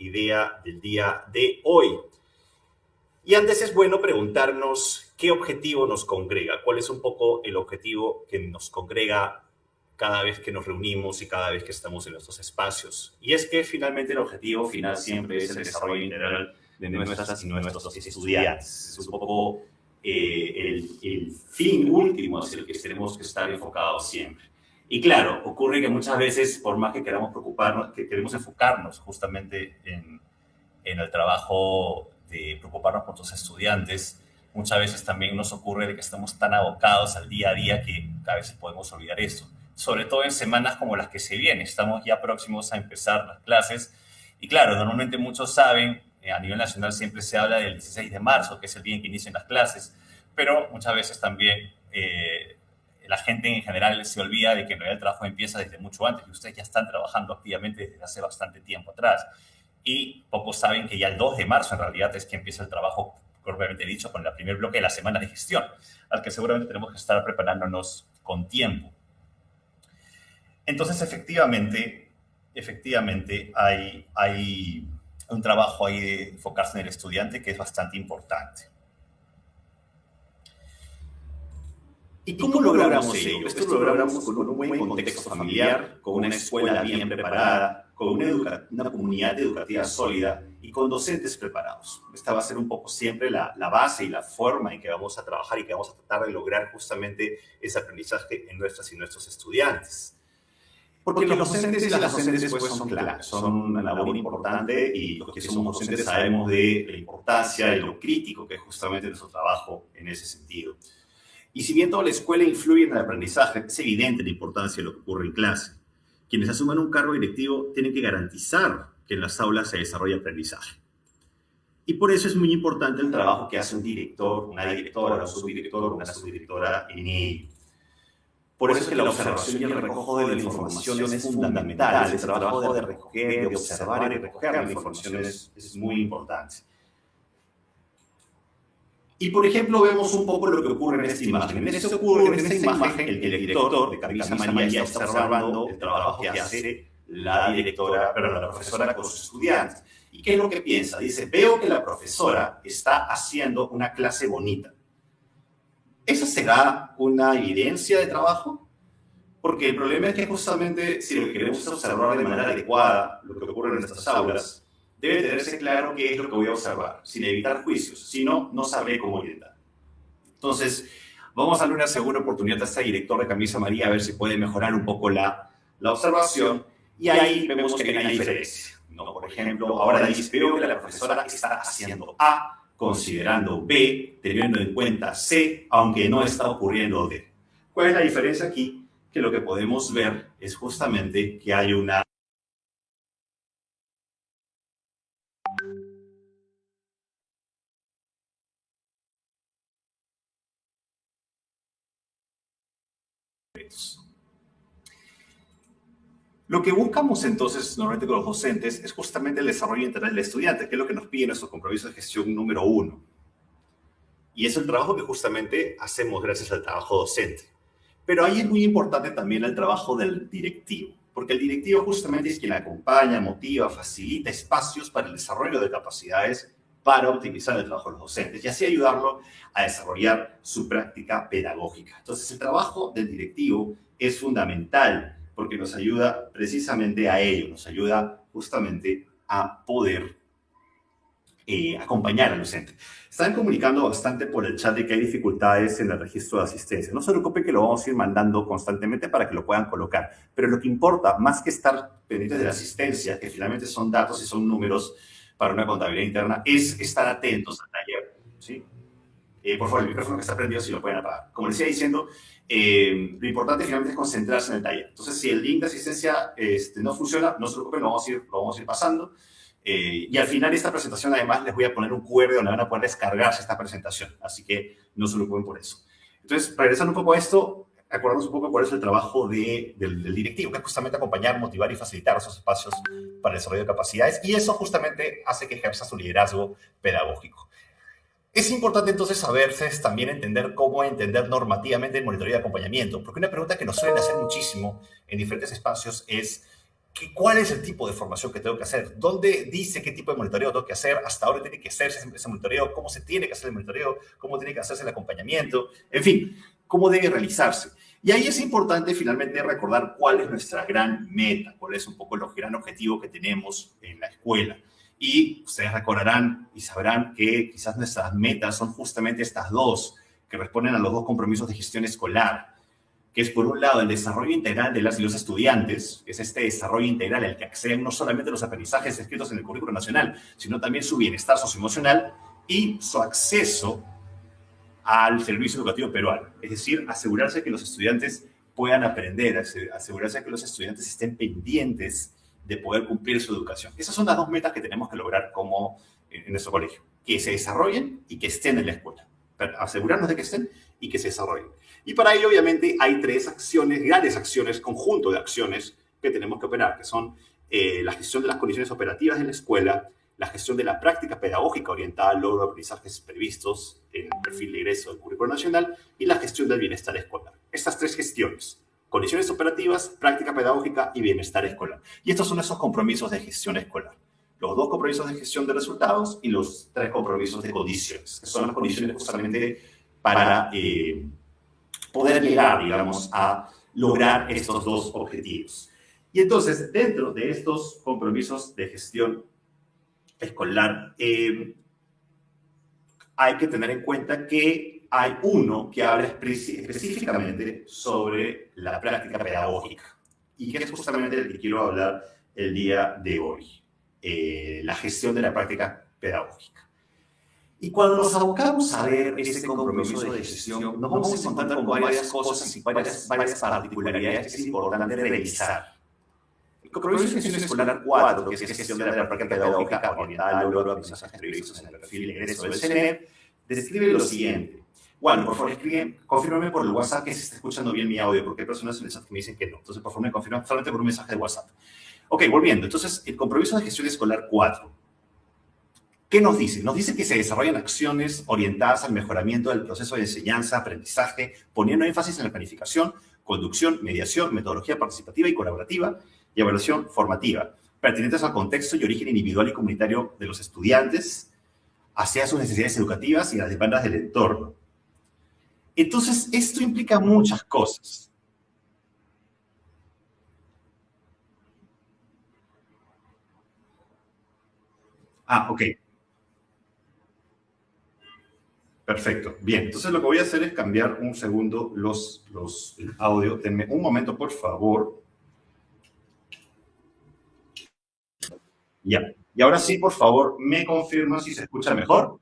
idea del día de hoy. Y antes es bueno preguntarnos qué objetivo nos congrega, cuál es un poco el objetivo que nos congrega cada vez que nos reunimos y cada vez que estamos en nuestros espacios. Y es que finalmente el objetivo final siempre es el desarrollo integral de nuestras y nuestros estudiantes. Es un poco el fin último hacia el que tenemos que estar enfocados siempre. Y claro, ocurre que muchas veces, por más que queramos preocuparnos, que queremos enfocarnos justamente en el trabajo de preocuparnos por nuestros estudiantes, muchas veces también nos ocurre de que estamos tan abocados al día a día que a veces podemos olvidar esto. Sobre todo en semanas como las que se vienen, estamos ya próximos a empezar las clases y claro, normalmente muchos saben, a nivel nacional siempre se habla del 16 de marzo, que es el día en que inician las clases, pero muchas veces también la gente en general se olvida de que en realidad el trabajo empieza desde mucho antes y ustedes ya están trabajando activamente desde hace bastante tiempo atrás. Y pocos saben que ya el 2 de marzo en realidad es que empieza el trabajo, propiamente dicho, con el primer bloque de la semana de gestión, al que seguramente tenemos que estar preparándonos con tiempo. Entonces, efectivamente hay un trabajo ahí de enfocarse en el estudiante que es bastante importante. ¿Y cómo logramos ello? Esto lo logramos con un buen contexto familiar, con una escuela bien preparada, con una comunidad educativa sólida y con docentes preparados. Esta va a ser un poco siempre la base y la forma en que vamos a trabajar y que vamos a tratar de lograr justamente ese aprendizaje en nuestras y nuestros estudiantes. Porque los docentes y las docentes pues, son claves, son una labor importante y los que somos docentes sabemos de la importancia y lo crítico que es justamente nuestro trabajo en ese sentido. Y si bien toda la escuela influye en el aprendizaje, es evidente la importancia de lo que ocurre en clase. Quienes asuman un cargo directivo tienen que garantizar que en las aulas se desarrolle aprendizaje. Y por eso es muy importante el trabajo que hace un director, una directora, un subdirector, una subdirectora en ello. Por eso es que la observación y el recojo de la información es fundamental. El trabajo de recoger, de observar y recoger la información es muy importante. Y, por ejemplo, vemos un poco lo que ocurre en esta imagen. En esta imagen, el director de Camisa María está observando el trabajo que hace la profesora con sus estudiantes. ¿Y qué es lo que piensa? Dice, veo que la profesora está haciendo una clase bonita. ¿Esa será una evidencia de trabajo? Porque el problema es que justamente si lo que queremos observar de manera adecuada lo que ocurre en nuestras aulas, debe tenerse claro qué es lo que voy a observar, sin evitar juicios. Si no, no sabré cómo orientar. Entonces, vamos a darle una segunda oportunidad a este director de Camisa María a ver si puede mejorar un poco la observación. Y ahí vemos que hay una diferencia, ¿no? Por ejemplo, ahora dice, veo que la profesora está haciendo A, considerando B, teniendo en cuenta C, aunque no está ocurriendo D. ¿Cuál es la diferencia aquí? Que lo que podemos ver es justamente que hay una Lo que buscamos entonces, normalmente con los docentes, es justamente el desarrollo integral del estudiante, que es lo que nos pide nuestro compromiso de gestión número 1. Y es el trabajo que justamente hacemos gracias al trabajo docente. Pero ahí es muy importante también el trabajo del directivo, porque el directivo justamente es quien acompaña, motiva, facilita espacios para el desarrollo de capacidades para optimizar el trabajo de los docentes y así ayudarlo a desarrollar su práctica pedagógica. Entonces, el trabajo del directivo es fundamental porque nos ayuda precisamente a ello, nos ayuda justamente a poder acompañar al docente. Están comunicando bastante por el chat de que hay dificultades en el registro de asistencia. No se preocupen que lo vamos a ir mandando constantemente para que lo puedan colocar. Pero lo que importa, más que estar pendientes de la asistencia, que finalmente son datos y son números para una contabilidad interna, es estar atentos al taller, ¿sí? Por favor, el micrófono que está prendido, si lo pueden apagar. Como les iba diciendo, lo importante finalmente es concentrarse en el taller. Entonces, si el link de asistencia no funciona, no se preocupen, lo vamos a ir pasando. Y al final de esta presentación, además, les voy a poner un QR donde van a poder descargarse esta presentación. Así que no se preocupen por eso. Entonces, regresando un poco a esto, acordarnos un poco cuál es el trabajo del directivo, que es justamente acompañar, motivar y facilitar esos espacios para el desarrollo de capacidades. Y eso justamente hace que ejerza su liderazgo pedagógico. Es importante entonces saberse también entender cómo entender normativamente el monitoreo de acompañamiento, porque una pregunta que nos suelen hacer muchísimo en diferentes espacios es ¿Cuál es el tipo de formación que tengo que hacer? ¿Dónde dice qué tipo de monitoreo tengo que hacer? ¿Hasta ahora tiene que hacerse ese monitoreo? ¿Cómo se tiene que hacer el monitoreo? ¿Cómo tiene que hacerse el acompañamiento? En fin, ¿cómo debe realizarse? Y ahí es importante finalmente recordar cuál es nuestra gran meta, cuál es un poco el gran objetivo que tenemos en la escuela. Y ustedes recordarán y sabrán que quizás nuestras metas son justamente estas dos, que responden a los dos compromisos de gestión escolar, que es por un lado el desarrollo integral de las y los estudiantes, que es este desarrollo integral al que acceden no solamente los aprendizajes escritos en el currículo nacional, sino también su bienestar socioemocional y su acceso al servicio educativo peruano. Es decir, asegurarse que los estudiantes puedan aprender, asegurarse que los estudiantes estén pendientes de poder cumplir su educación. Esas son las dos metas que tenemos que lograr como en nuestro colegio, que se desarrollen y que estén en la escuela. Asegurarnos de que estén y que se desarrollen. Y para ello, obviamente, hay tres acciones, grandes acciones, conjunto de acciones que tenemos que operar, que son la gestión de las condiciones operativas de la escuela, la gestión de la práctica pedagógica orientada al logro de aprendizajes previstos en el perfil de ingreso del currículo nacional y la gestión del bienestar escolar. Estas tres gestiones, condiciones operativas, práctica pedagógica y bienestar escolar. Y estos son esos compromisos de gestión escolar. Los dos compromisos de gestión de resultados y los tres compromisos de condiciones, que son las condiciones justamente para poder llegar, digamos, a lograr estos dos objetivos. Y entonces, dentro de estos compromisos de gestión escolar, hay que tener en cuenta que hay uno que habla específicamente sobre la práctica pedagógica y que es justamente el que quiero hablar el día de hoy. La gestión de la práctica pedagógica. Y cuando nos abocamos a ver este compromiso de gestión, nos vamos a encontrar con varias cosas y varias particularidades que es importante revisar. El compromiso de gestión escolar 4, que es gestión de la práctica pedagógica orientada al logro de aprendizajes previstos en el perfil de ingreso del CNEP, describe lo siguiente. Bueno, por favor, confírmame por el WhatsApp que se está escuchando bien mi audio, porque hay personas en el chat que me dicen que no. Entonces, por favor, me confirman solamente por un mensaje de WhatsApp. Ok, volviendo. Entonces, el compromiso de gestión escolar 4. ¿Qué nos dice? Nos dice que se desarrollan acciones orientadas al mejoramiento del proceso de enseñanza, aprendizaje, poniendo énfasis en la planificación, conducción, mediación, metodología participativa y colaborativa y evaluación formativa, pertinentes al contexto y origen individual y comunitario de los estudiantes, hacia sus necesidades educativas y las demandas del entorno. Entonces, esto implica muchas cosas. Ok. Perfecto. Bien, entonces lo que voy a hacer es cambiar un segundo el audio. Denme un momento, por favor. Ya. Y ahora sí, por favor, me confirma si se escucha mejor.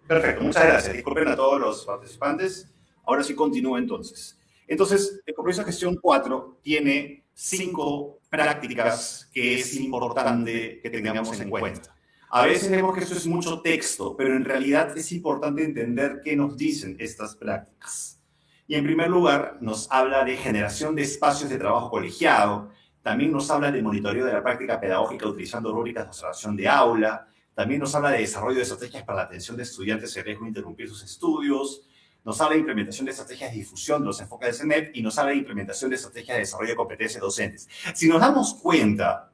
Perfecto, muchas gracias. Disculpen a todos los participantes. Ahora sí continúo entonces. Entonces, el compromiso de gestión 4 tiene 5 prácticas que es importante que tengamos en cuenta. A veces vemos que eso es mucho texto, pero en realidad es importante entender qué nos dicen estas prácticas. Y en primer lugar, nos habla de generación de espacios de trabajo colegiado, también nos habla de monitoreo de la práctica pedagógica utilizando rúbricas de observación de aula, también nos habla de desarrollo de estrategias para la atención de estudiantes en riesgo de interrumpir sus estudios, nos habla de implementación de estrategias de difusión de los enfoques del CNEP y nos habla de implementación de estrategias de desarrollo de competencias docentes. Si nos damos cuenta,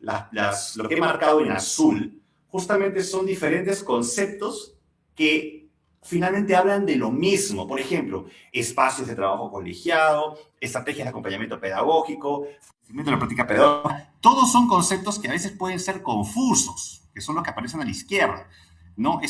lo que he marcado en azul justamente son diferentes conceptos que finalmente hablan de lo mismo. Por ejemplo, espacios de trabajo colegiado, estrategias de acompañamiento pedagógico, de la práctica pedagógica. Todos son conceptos que a veces pueden ser confusos, que son los que aparecen a la izquierda, ¿no?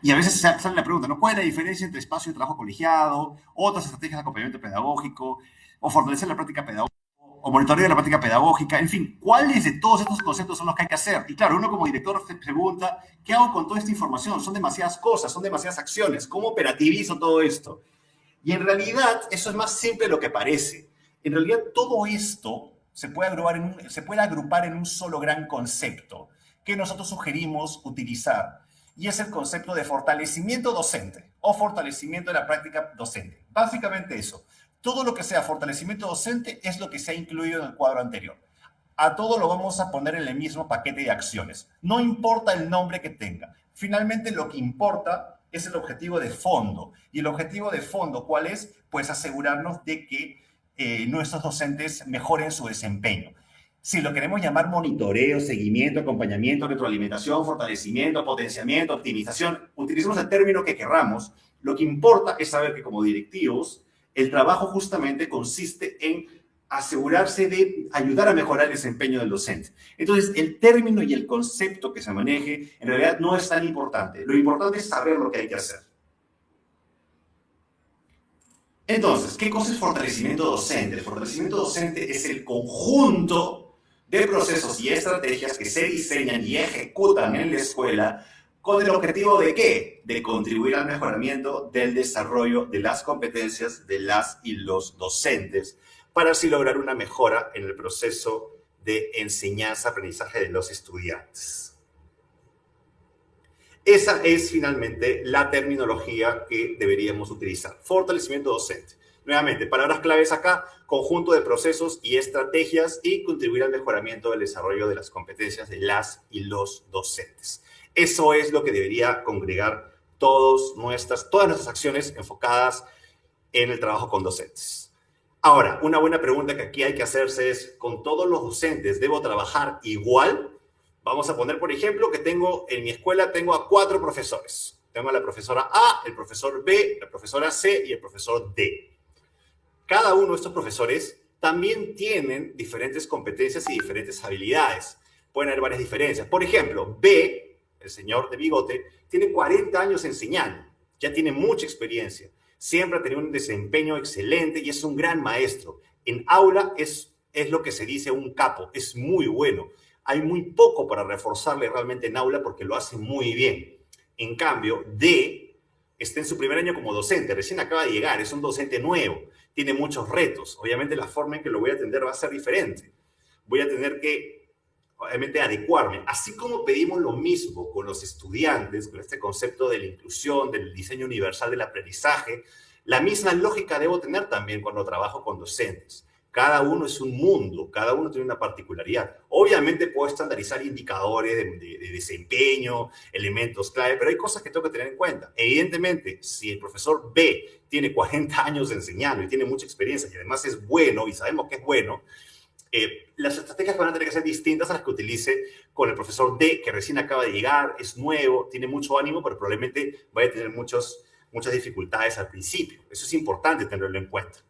Y a veces sale la pregunta, ¿no? ¿Cuál es la diferencia entre espacio de trabajo colegiado, otras estrategias de acompañamiento pedagógico, o fortalecer la práctica pedagógica, o monitoreo de la práctica pedagógica? En fin, ¿cuáles de todos estos conceptos son los que hay que hacer? Y claro, uno como director se pregunta, ¿qué hago con toda esta información? Son demasiadas cosas, son demasiadas acciones. ¿Cómo operativizo todo esto? Y en realidad, eso es más simple de lo que parece. En realidad, todo esto se puede agrupar en un solo gran concepto que nosotros sugerimos utilizar. Y es el concepto de fortalecimiento docente o fortalecimiento de la práctica docente. Básicamente eso. Todo lo que sea fortalecimiento docente es lo que se ha incluido en el cuadro anterior. A todo lo vamos a poner en el mismo paquete de acciones. No importa el nombre que tenga. Finalmente, lo que importa es el objetivo de fondo. ¿Y el objetivo de fondo cuál es? Pues asegurarnos de que nuestros docentes mejoren su desempeño. Si lo queremos llamar monitoreo, seguimiento, acompañamiento, retroalimentación, fortalecimiento, potenciamiento, optimización, utilicemos el término que querramos. Lo que importa es saber que como directivos, el trabajo justamente consiste en asegurarse de ayudar a mejorar el desempeño del docente. Entonces, el término y el concepto que se maneje en realidad no es tan importante. Lo importante es saber lo que hay que hacer. Entonces, ¿qué cosa es fortalecimiento docente? El fortalecimiento docente es el conjunto de procesos y estrategias que se diseñan y ejecutan en la escuela con el objetivo de ¿qué? De contribuir al mejoramiento del desarrollo de las competencias de las y los docentes para así lograr una mejora en el proceso de enseñanza-aprendizaje de los estudiantes. Esa es finalmente la terminología que deberíamos utilizar. Fortalecimiento docente. Nuevamente, palabras claves acá, conjunto de procesos y estrategias y contribuir al mejoramiento del desarrollo de las competencias de las y los docentes. Eso es lo que debería congregar todas nuestras acciones enfocadas en el trabajo con docentes. Ahora, una buena pregunta que aquí hay que hacerse es, ¿con todos los docentes debo trabajar igual? Vamos a poner, por ejemplo, que en mi escuela tengo a 4 profesores. Tengo a la profesora A, el profesor B, la profesora C y el profesor D. Cada uno de estos profesores también tienen diferentes competencias y diferentes habilidades. Pueden haber varias diferencias. Por ejemplo, B, el señor de bigote, tiene 40 años enseñando. Ya tiene mucha experiencia. Siempre ha tenido un desempeño excelente y es un gran maestro. En aula es lo que se dice un capo. Es muy bueno. Hay muy poco para reforzarle realmente en aula porque lo hace muy bien. En cambio, D está en su primer año como docente. Recién acaba de llegar. Es un docente nuevo. Tiene muchos retos. Obviamente la forma en que lo voy a atender va a ser diferente. Voy a tener que, obviamente, adecuarme. Así como pedimos lo mismo con los estudiantes, con este concepto de la inclusión, del diseño universal del aprendizaje, la misma lógica debo tener también cuando trabajo con docentes. Cada uno es un mundo, cada uno tiene una particularidad. Obviamente puedo estandarizar indicadores de desempeño, elementos clave, pero hay cosas que tengo que tener en cuenta. Evidentemente, si el profesor B tiene 40 años enseñando y tiene mucha experiencia y además es bueno y sabemos que es bueno, las estrategias van a tener que ser distintas a las que utilice con el profesor D, que recién acaba de llegar, es nuevo, tiene mucho ánimo, pero probablemente vaya a tener muchas dificultades al principio. Eso es importante tenerlo en cuenta.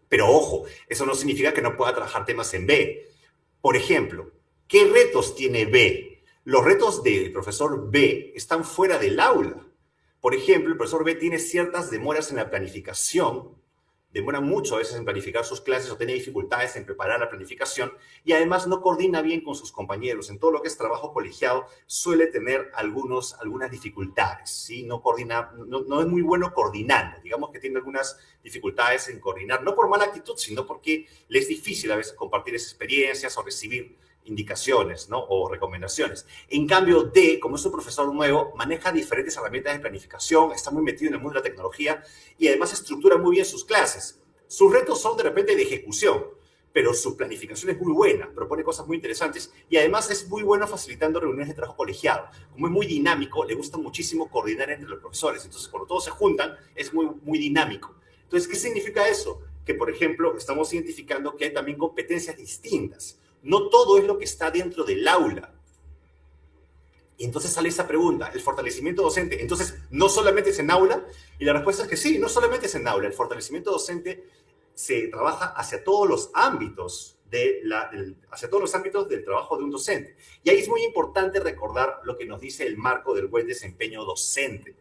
Pero ojo, eso no significa que no pueda trabajar temas en B. Por ejemplo, ¿qué retos tiene B? Los retos del profesor B están fuera del aula. Por ejemplo, el profesor B tiene ciertas demoras en la planificación, demora mucho a veces en planificar sus clases o tiene dificultades en preparar la planificación y además no coordina bien con sus compañeros. En todo lo que es trabajo colegiado suele tener algunas dificultades, ¿sí? No es muy bueno coordinando. Digamos que tiene algunas dificultades en coordinar, no por mala actitud, sino porque le es difícil a veces compartir esas experiencias o recibir indicaciones, ¿no? O recomendaciones. En cambio, D, como es un profesor nuevo, maneja diferentes herramientas de planificación, está muy metido en el mundo de la tecnología y además estructura muy bien sus clases. Sus retos son de repente de ejecución, pero su planificación es muy buena, propone cosas muy interesantes y además es muy bueno facilitando reuniones de trabajo colegiado. Como es muy dinámico, le gusta muchísimo coordinar entre los profesores. Entonces, cuando todos se juntan, es muy, muy dinámico. Entonces, ¿qué significa eso? Que, por ejemplo, estamos identificando que hay también competencias distintas. No todo es lo que está dentro del aula. Y entonces sale esa pregunta, el fortalecimiento docente. Entonces, ¿no solamente es en aula? Y la respuesta es que sí, no solamente es en aula. El fortalecimiento docente se trabaja hacia todos los ámbitos del trabajo de un docente. Y ahí es muy importante recordar lo que nos dice el marco del buen desempeño docente.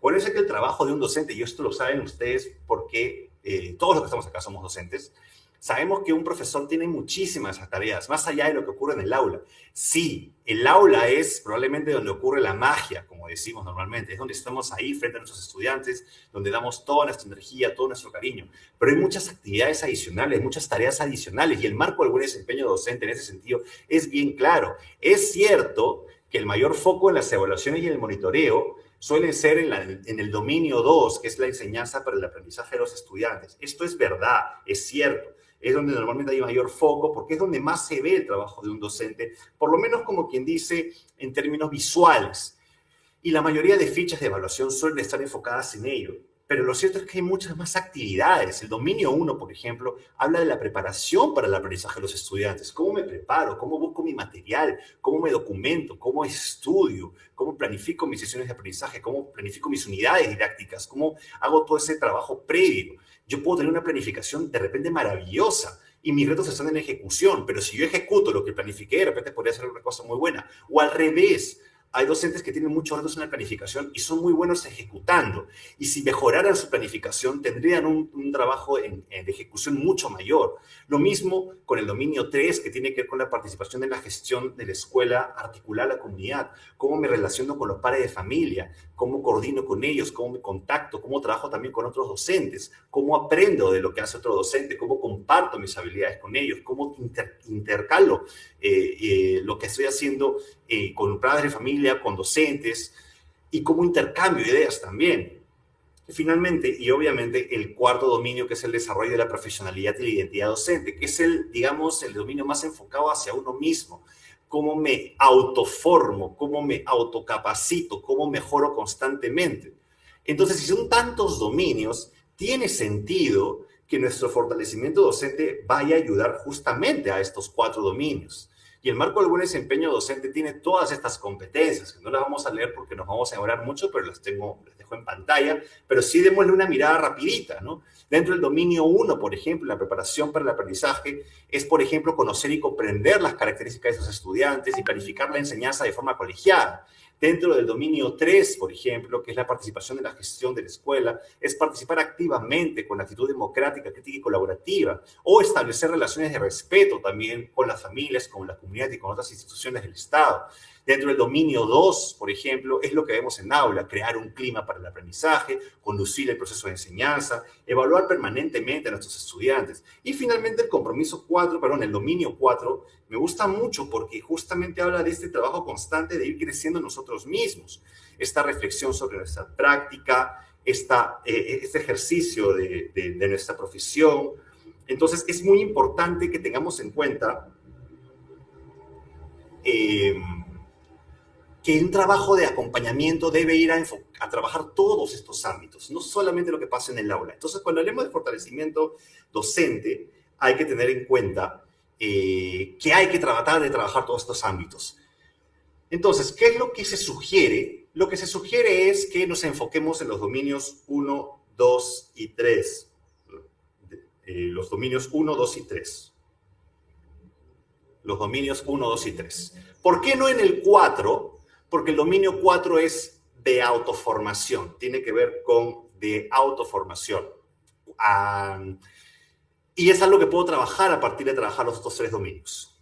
Por eso es que el trabajo de un docente, y esto lo saben ustedes porque todos los que estamos acá somos docentes, sabemos que un profesor tiene muchísimas tareas, más allá de lo que ocurre en el aula. Sí, el aula es probablemente donde ocurre la magia, como decimos normalmente. Es donde estamos ahí frente a nuestros estudiantes, donde damos toda nuestra energía, todo nuestro cariño. Pero hay muchas actividades adicionales, muchas tareas adicionales, y el marco del buen desempeño docente en ese sentido es bien claro. Es cierto que el mayor foco en las evaluaciones y en el monitoreo suelen ser en el dominio 2, que es la enseñanza para el aprendizaje de los estudiantes. Esto es verdad, es cierto. Es donde normalmente hay mayor foco, porque es donde más se ve el trabajo de un docente, por lo menos como quien dice en términos visuales. Y la mayoría de fichas de evaluación suelen estar enfocadas en ello. pero lo cierto es que hay muchas más actividades. El dominio 1, por ejemplo, habla de la preparación para el aprendizaje de los estudiantes. ¿Cómo me preparo? ¿Cómo busco mi material? ¿Cómo me documento? ¿Cómo estudio? ¿Cómo planifico mis sesiones de aprendizaje? ¿Cómo planifico mis unidades didácticas? ¿Cómo hago todo ese trabajo previo? Yo puedo tener una planificación de repente maravillosa y mis retos están en ejecución, pero si yo ejecuto lo que planifiqué, de repente podría ser una cosa muy buena. O al revés, hay docentes que tienen muchos retos en la planificación y son muy buenos ejecutando. Y si mejoraran su planificación, tendrían un trabajo de ejecución mucho mayor. Lo mismo con el dominio 3, que tiene que ver con la participación en la gestión de la escuela, articular la comunidad, cómo me relaciono con los padres de familia, cómo coordino con ellos, cómo me contacto, cómo trabajo también con otros docentes, cómo aprendo de lo que hace otro docente, cómo comparto mis habilidades con ellos, cómo intercalo lo que estoy haciendo con padres de familia, con docentes, y cómo intercambio ideas también. Y finalmente, y obviamente, el cuarto dominio, que es el desarrollo de la profesionalidad y la identidad docente, que es digamos, el dominio más enfocado hacia uno mismo. Cómo me autoformo, cómo me autocapacito, cómo mejoro constantemente. Entonces, si son tantos dominios, tiene sentido que nuestro fortalecimiento docente vaya a ayudar justamente a estos 4 dominios. Y el marco del buen desempeño docente tiene todas estas competencias, que no las vamos a leer porque nos vamos a demorar mucho, pero las dejo en pantalla, pero sí démosle una mirada rapidita, ¿no? Dentro del dominio 1, por ejemplo, la preparación para el aprendizaje es, por ejemplo, conocer y comprender las características de esos estudiantes y planificar la enseñanza de forma colegiada. Dentro del dominio 3, por ejemplo, que es la participación en la gestión de la escuela, es participar activamente con actitud democrática, crítica y colaborativa, o establecer relaciones de respeto también con las familias, con la comunidad y con otras instituciones del Estado. Dentro del dominio 2, por ejemplo, es lo que vemos en aula: crear un clima para el aprendizaje, conducir el proceso de enseñanza, evaluar permanentemente a nuestros estudiantes. Y finalmente el dominio 4, me gusta mucho porque justamente habla de este trabajo constante de ir creciendo nosotros mismos. Esta reflexión sobre nuestra práctica, este ejercicio de nuestra profesión. Entonces, es muy importante que tengamos en cuenta que un trabajo de acompañamiento debe ir a trabajar todos estos ámbitos, no solamente lo que pasa en el aula. Entonces, cuando hablemos de fortalecimiento docente, hay que tener en cuenta que hay que tratar de trabajar todos estos ámbitos. Entonces, ¿qué es lo que se sugiere? Lo que se sugiere es que nos enfoquemos en los dominios 1, 2 y 3. Los dominios 1, 2 y 3. Los dominios 1, 2 y 3. ¿Por qué no en el 4? Porque el dominio 4 es de autoformación, tiene que ver con de autoformación. Y es algo que puedo trabajar a partir de trabajar los otros 3 dominios.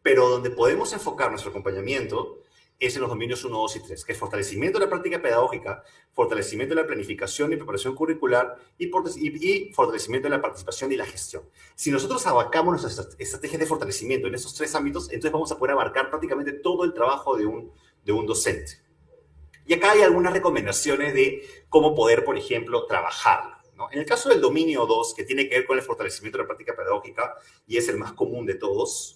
Pero donde podemos enfocar nuestro acompañamiento es en los dominios 1, 2 y 3, que es fortalecimiento de la práctica pedagógica, fortalecimiento de la planificación y preparación curricular y fortalecimiento de la participación y la gestión. Si nosotros abarcamos nuestras estrategias de fortalecimiento en esos 3 ámbitos, entonces vamos a poder abarcar prácticamente todo el trabajo de un docente. Y acá hay algunas recomendaciones de cómo poder, por ejemplo, trabajarlo, ¿no? En el caso del dominio 2, que tiene que ver con el fortalecimiento de la práctica pedagógica y es el más común de todos,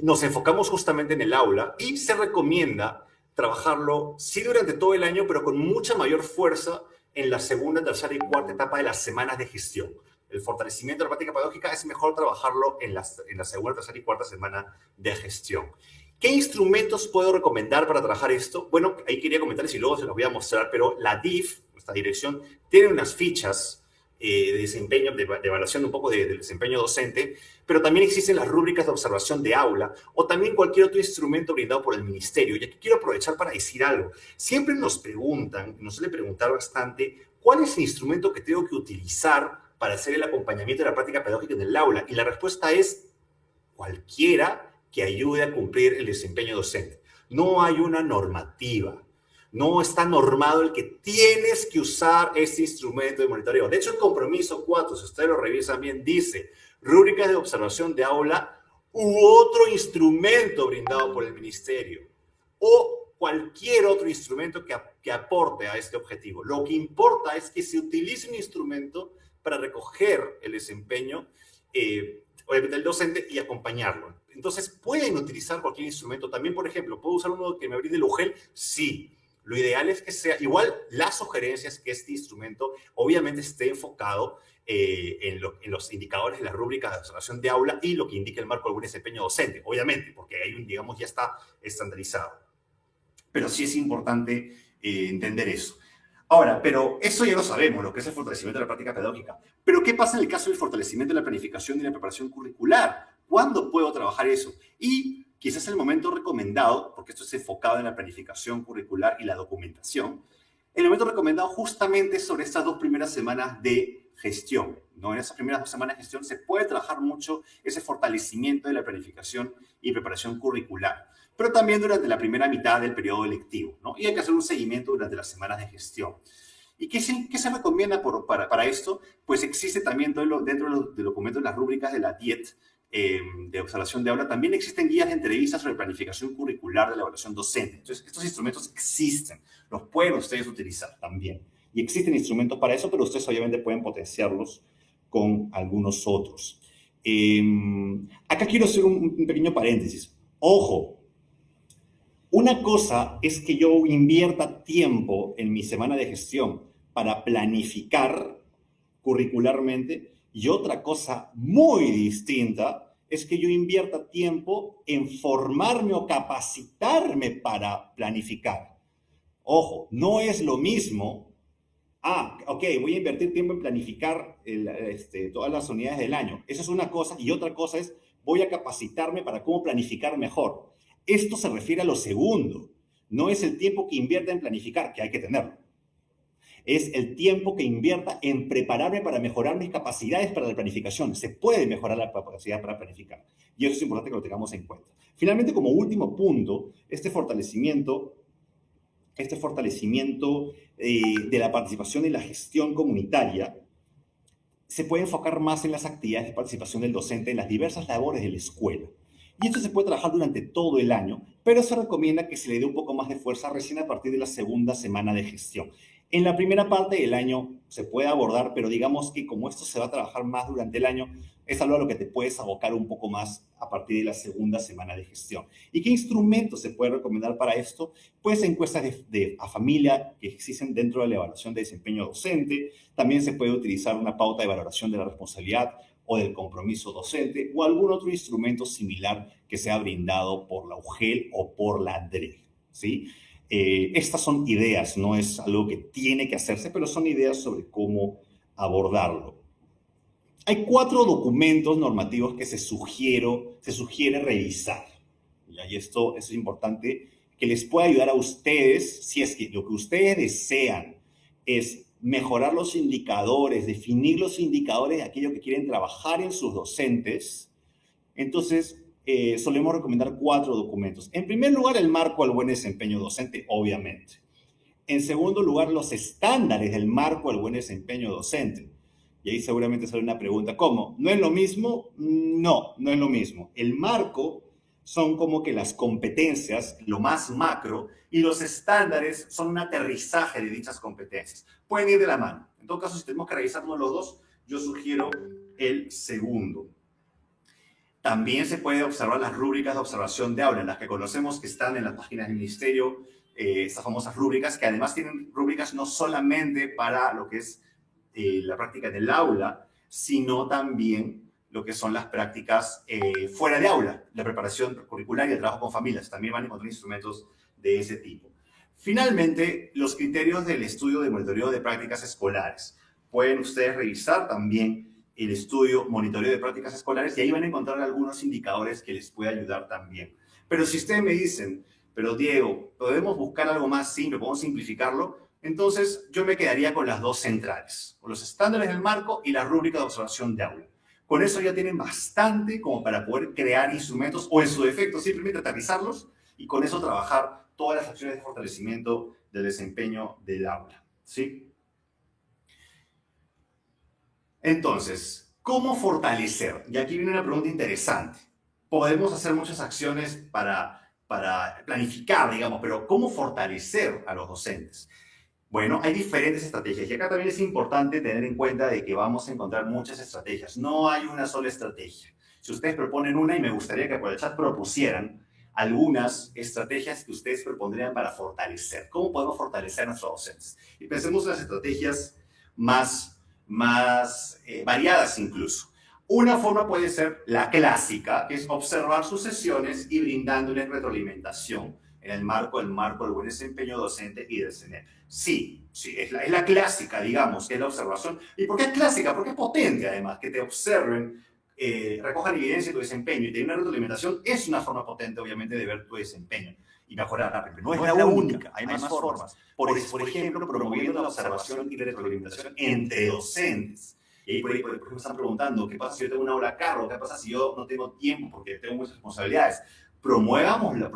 nos enfocamos justamente en el aula y se recomienda trabajarlo, sí, durante todo el año, pero con mucha mayor fuerza en la segunda, tercera y cuarta etapa de las semanas de gestión. El fortalecimiento de la práctica pedagógica es mejor trabajarlo en la segunda, tercera y cuarta semana de gestión. ¿Qué instrumentos puedo recomendar para trabajar esto? Bueno, ahí quería comentarles y luego se los voy a mostrar, pero la DIF, nuestra dirección, tiene unas fichas de desempeño, de evaluación un poco del desempeño docente, pero también existen las rúbricas de observación de aula o también cualquier otro instrumento brindado por el ministerio. Y aquí quiero aprovechar para decir algo. Siempre nos preguntan, nos suele preguntar bastante, ¿cuál es el instrumento que tengo que utilizar para hacer el acompañamiento de la práctica pedagógica en el aula? Y la respuesta es cualquiera que ayude a cumplir el desempeño docente. No hay una normativa. No está normado el que tienes que usar este instrumento de monitoreo. De hecho, el compromiso 4, si ustedes lo revisan bien, dice rúbricas de observación de aula u otro instrumento brindado por el ministerio o cualquier otro instrumento que aporte a este objetivo. Lo que importa es que se utilice un instrumento para recoger el desempeño del docente y acompañarlo. Entonces, pueden utilizar cualquier instrumento. También, por ejemplo, ¿puedo usar uno que me brinde el UGEL? Sí. Lo ideal es que sea, igual la sugerencia es que este instrumento obviamente esté enfocado en los indicadores de las rúbricas de observación de aula y lo que indica el marco de buen desempeño docente, obviamente, porque ahí, digamos, ya está estandarizado. Pero sí es importante entender eso. Ahora, pero eso ya lo sabemos, lo que es el fortalecimiento de la práctica pedagógica. Pero ¿qué pasa en el caso del fortalecimiento de la planificación y la preparación curricular? ¿Cuándo puedo trabajar eso? Y quizás el momento recomendado, porque esto es enfocado en la planificación curricular y la documentación, el momento recomendado justamente sobre estas 2 primeras semanas de gestión, ¿no? En esas primeras 2 semanas de gestión se puede trabajar mucho ese fortalecimiento de la planificación y preparación curricular, pero también durante la primera mitad del periodo lectivo, ¿no? Y hay que hacer un seguimiento durante las semanas de gestión. ¿Y qué se recomienda para esto? Pues existe también dentro de los documentos, las rúbricas de la DIET, de observación de aula, también existen guías de entrevistas sobre planificación curricular de la evaluación docente. Entonces, estos instrumentos existen, los pueden ustedes utilizar también. Y existen instrumentos para eso, pero ustedes obviamente pueden potenciarlos con algunos otros. Acá quiero hacer un pequeño paréntesis. Ojo, una cosa es que yo invierta tiempo en mi semana de gestión para planificar curricularmente, y otra cosa muy distinta es que yo invierta tiempo en formarme o capacitarme para planificar. Ojo, no es lo mismo, ok, voy a invertir tiempo en planificar todas las unidades del año. Eso es una cosa, y otra cosa es, voy a capacitarme para cómo planificar mejor. Esto se refiere a lo segundo, no es el tiempo que invierta en planificar, que hay que tenerlo. Es el tiempo que invierta en prepararme para mejorar mis capacidades para la planificación. Se puede mejorar la capacidad para planificar. Y eso es importante que lo tengamos en cuenta. Finalmente, como último punto, este fortalecimiento de la participación en la gestión comunitaria se puede enfocar más en las actividades de participación del docente en las diversas labores de la escuela. Y esto se puede trabajar durante todo el año, pero se recomienda que se le dé un poco más de fuerza recién a partir de la segunda semana de gestión. En la primera parte del año se puede abordar, pero digamos que como esto se va a trabajar más durante el año, es algo a lo que te puedes abocar un poco más a partir de la segunda semana de gestión. ¿Y qué instrumentos se puede recomendar para esto? Pues encuestas a familia que existen dentro de la evaluación de desempeño docente. También se puede utilizar una pauta de valoración de la responsabilidad o del compromiso docente o algún otro instrumento similar que sea brindado por la UGEL o por la DRE, ¿sí? Estas son ideas, no es algo que tiene que hacerse, pero son ideas sobre cómo abordarlo. Hay 4 documentos normativos que se sugiere revisar. Y esto es importante que les pueda ayudar a ustedes, si es que lo que ustedes desean es mejorar los indicadores, definir los indicadores de aquello que quieren trabajar en sus docentes. Entonces, solemos recomendar 4 documentos. En primer lugar, el marco al buen desempeño docente, obviamente. En segundo lugar, los estándares del marco al buen desempeño docente. Y ahí seguramente sale una pregunta, ¿cómo? ¿No es lo mismo? No, no es lo mismo. El marco son como que las competencias, lo más macro, y los estándares son un aterrizaje de dichas competencias. Pueden ir de la mano. En todo caso, si tenemos que revisar uno de los dos, yo sugiero el segundo. También se puede observar las rúbricas de observación de aula, las que conocemos que están en las páginas del ministerio, estas famosas rúbricas, que además tienen rúbricas no solamente para lo que es la práctica en el aula, sino también lo que son las prácticas fuera de aula, la preparación curricular y el trabajo con familias. También van a encontrar instrumentos de ese tipo. Finalmente, los criterios del estudio de monitoreo de prácticas escolares. Pueden ustedes revisar también el estudio monitoreo de prácticas escolares y ahí van a encontrar algunos indicadores que les puede ayudar también. Pero si ustedes me dicen, pero Diego, ¿podemos buscar algo más simple? ¿Podemos simplificarlo? Entonces yo me quedaría con las 2 centrales, con los estándares del marco y la rúbrica de observación de aula. Con eso ya tienen bastante como para poder crear instrumentos o en su defecto simplemente aterrizarlos y con eso trabajar todas las acciones de fortalecimiento del desempeño del aula, ¿sí? Entonces, ¿cómo fortalecer? Y aquí viene una pregunta interesante. Podemos hacer muchas acciones para planificar, digamos, pero ¿cómo fortalecer a los docentes? Bueno, hay diferentes estrategias y acá también es importante tener en cuenta de que vamos a encontrar muchas estrategias. No hay una sola estrategia. Si ustedes proponen una, y me gustaría que por el chat propusieran, algunas estrategias que ustedes propondrían para fortalecer. ¿Cómo podemos fortalecer a nuestros docentes? Y pensemos en las estrategias más variadas incluso. Una forma puede ser la clásica, que es observar sus sesiones y brindándoles retroalimentación en el marco del buen desempeño docente y del CNE. Sí, es la clásica, digamos, que es la observación. ¿Y por qué es clásica? Porque es potente, además, que te observen, recojan evidencia de tu desempeño y te den una retroalimentación, es una forma potente, obviamente, de ver tu desempeño y mejorar. Pero no es la única, hay más formas. Por ejemplo, promoviendo la observación y la retroalimentación entre docentes. Y por ejemplo, están preguntando, ¿qué pasa si yo tengo una hora a cargo? ¿Qué pasa si yo no tengo tiempo porque tengo muchas responsabilidades? Promovamos la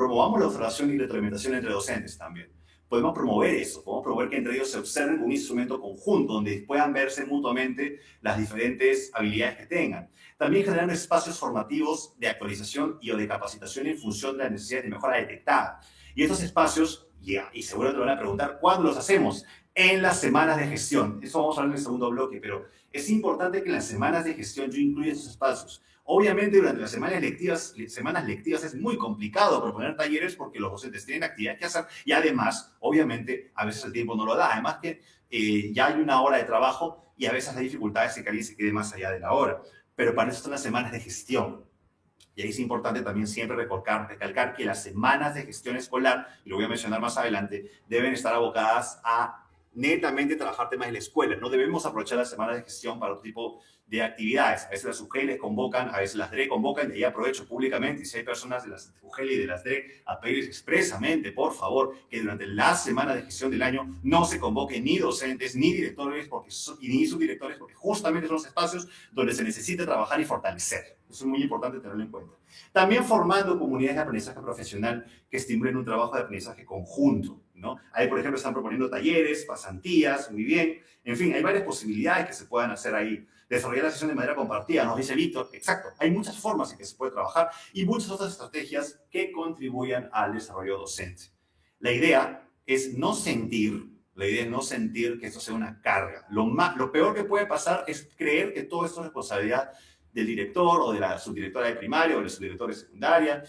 observación y retroalimentación entre docentes también. Podemos promover eso, podemos promover que entre ellos se observen un instrumento conjunto donde puedan verse mutuamente las diferentes habilidades que tengan. También generar espacios formativos de actualización y o de capacitación en función de las necesidades de mejora detectada. Y estos espacios, y seguro te van a preguntar, ¿cuándo los hacemos? En las semanas de gestión. Eso vamos a hablar en el segundo bloque, pero es importante que en las semanas de gestión yo incluya esos espacios. Obviamente, durante las semanas lectivas es muy complicado proponer talleres porque los docentes tienen actividades que hacer y además, obviamente, a veces el tiempo no lo da. Además que ya hay una hora de trabajo y a veces hay dificultades de que alguien se quede más allá de la hora. Pero para eso son las semanas de gestión. Y ahí es importante también siempre recalcar que las semanas de gestión escolar, y lo voy a mencionar más adelante, deben estar abocadas a netamente trabajar temas de la escuela. No debemos aprovechar las semanas de gestión para otro tipo de actividades. A veces las UGEL les convocan, a veces las DRE convocan, y ahí aprovecho públicamente, y si hay personas de las UGEL y de las DRE, a pedirles expresamente, por favor, que durante la semana de gestión del año no se convoque ni docentes, ni directores, ni subdirectores, porque justamente son los espacios donde se necesita trabajar y fortalecer. Eso es muy importante tenerlo en cuenta. También formando comunidades de aprendizaje profesional que estimulen un trabajo de aprendizaje conjunto, ¿no? Ahí, por ejemplo, están proponiendo talleres, pasantías, muy bien. En fin, hay varias posibilidades que se puedan hacer ahí. Desarrollar la sesión de manera compartida, nos dice Víctor. Exacto, hay muchas formas en que se puede trabajar y muchas otras estrategias que contribuyan al desarrollo docente. La idea es no sentir que esto sea una carga. Lo peor que puede pasar es creer que todo esto es responsabilidad del director o de la subdirectora de primaria o del subdirector de secundaria.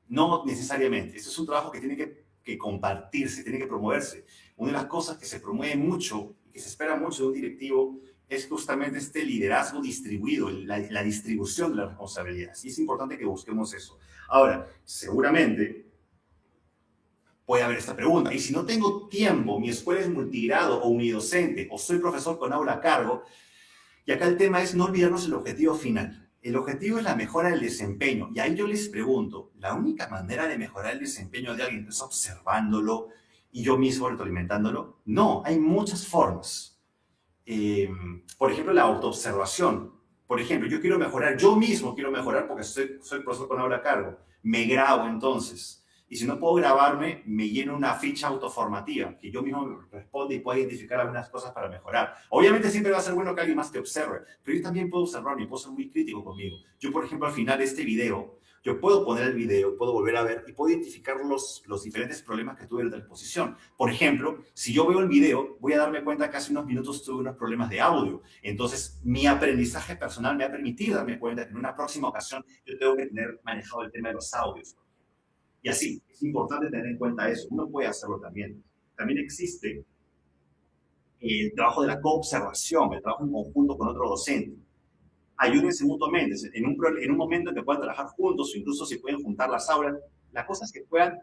No necesariamente. Esto es un trabajo que tiene que compartirse, tiene que promoverse. Una de las cosas que se promueve mucho y que se espera mucho de un directivo es justamente este liderazgo distribuido, la distribución de las responsabilidades. Y es importante que busquemos eso. Ahora, seguramente puede haber esta pregunta. Y si no tengo tiempo, mi escuela es multigrado o unidocente, o soy profesor con aula a cargo, y acá el tema es no olvidarnos el objetivo final. El objetivo es la mejora del desempeño. Y ahí yo les pregunto, ¿la única manera de mejorar el desempeño de alguien es observándolo y yo mismo retroalimentándolo? No, hay muchas formas. Por ejemplo, la autoobservación. Por ejemplo, yo mismo quiero mejorar porque soy profesor con aula a cargo. Me grabo entonces. Y si no puedo grabarme, me lleno una ficha autoformativa que yo mismo responde y puedo identificar algunas cosas para mejorar. Obviamente siempre va a ser bueno que alguien más te observe, pero yo también puedo observarme y puedo ser muy crítico conmigo. Yo, por ejemplo, al final de este video, yo puedo poner el video, puedo volver a ver y puedo identificar los diferentes problemas que tuve en la exposición. Por ejemplo, si yo veo el video, voy a darme cuenta que hace unos minutos tuve unos problemas de audio. Entonces, mi aprendizaje personal me ha permitido darme cuenta que en una próxima ocasión yo tengo que tener manejado el tema de los audios. Y así, es importante tener en cuenta eso. Uno puede hacerlo también. También existe el trabajo de la coobservación, el trabajo en conjunto con otro docente. Ayúdense mutuamente. En un momento en que puedan trabajar juntos o incluso se pueden juntar las aulas, la cosa es que puedan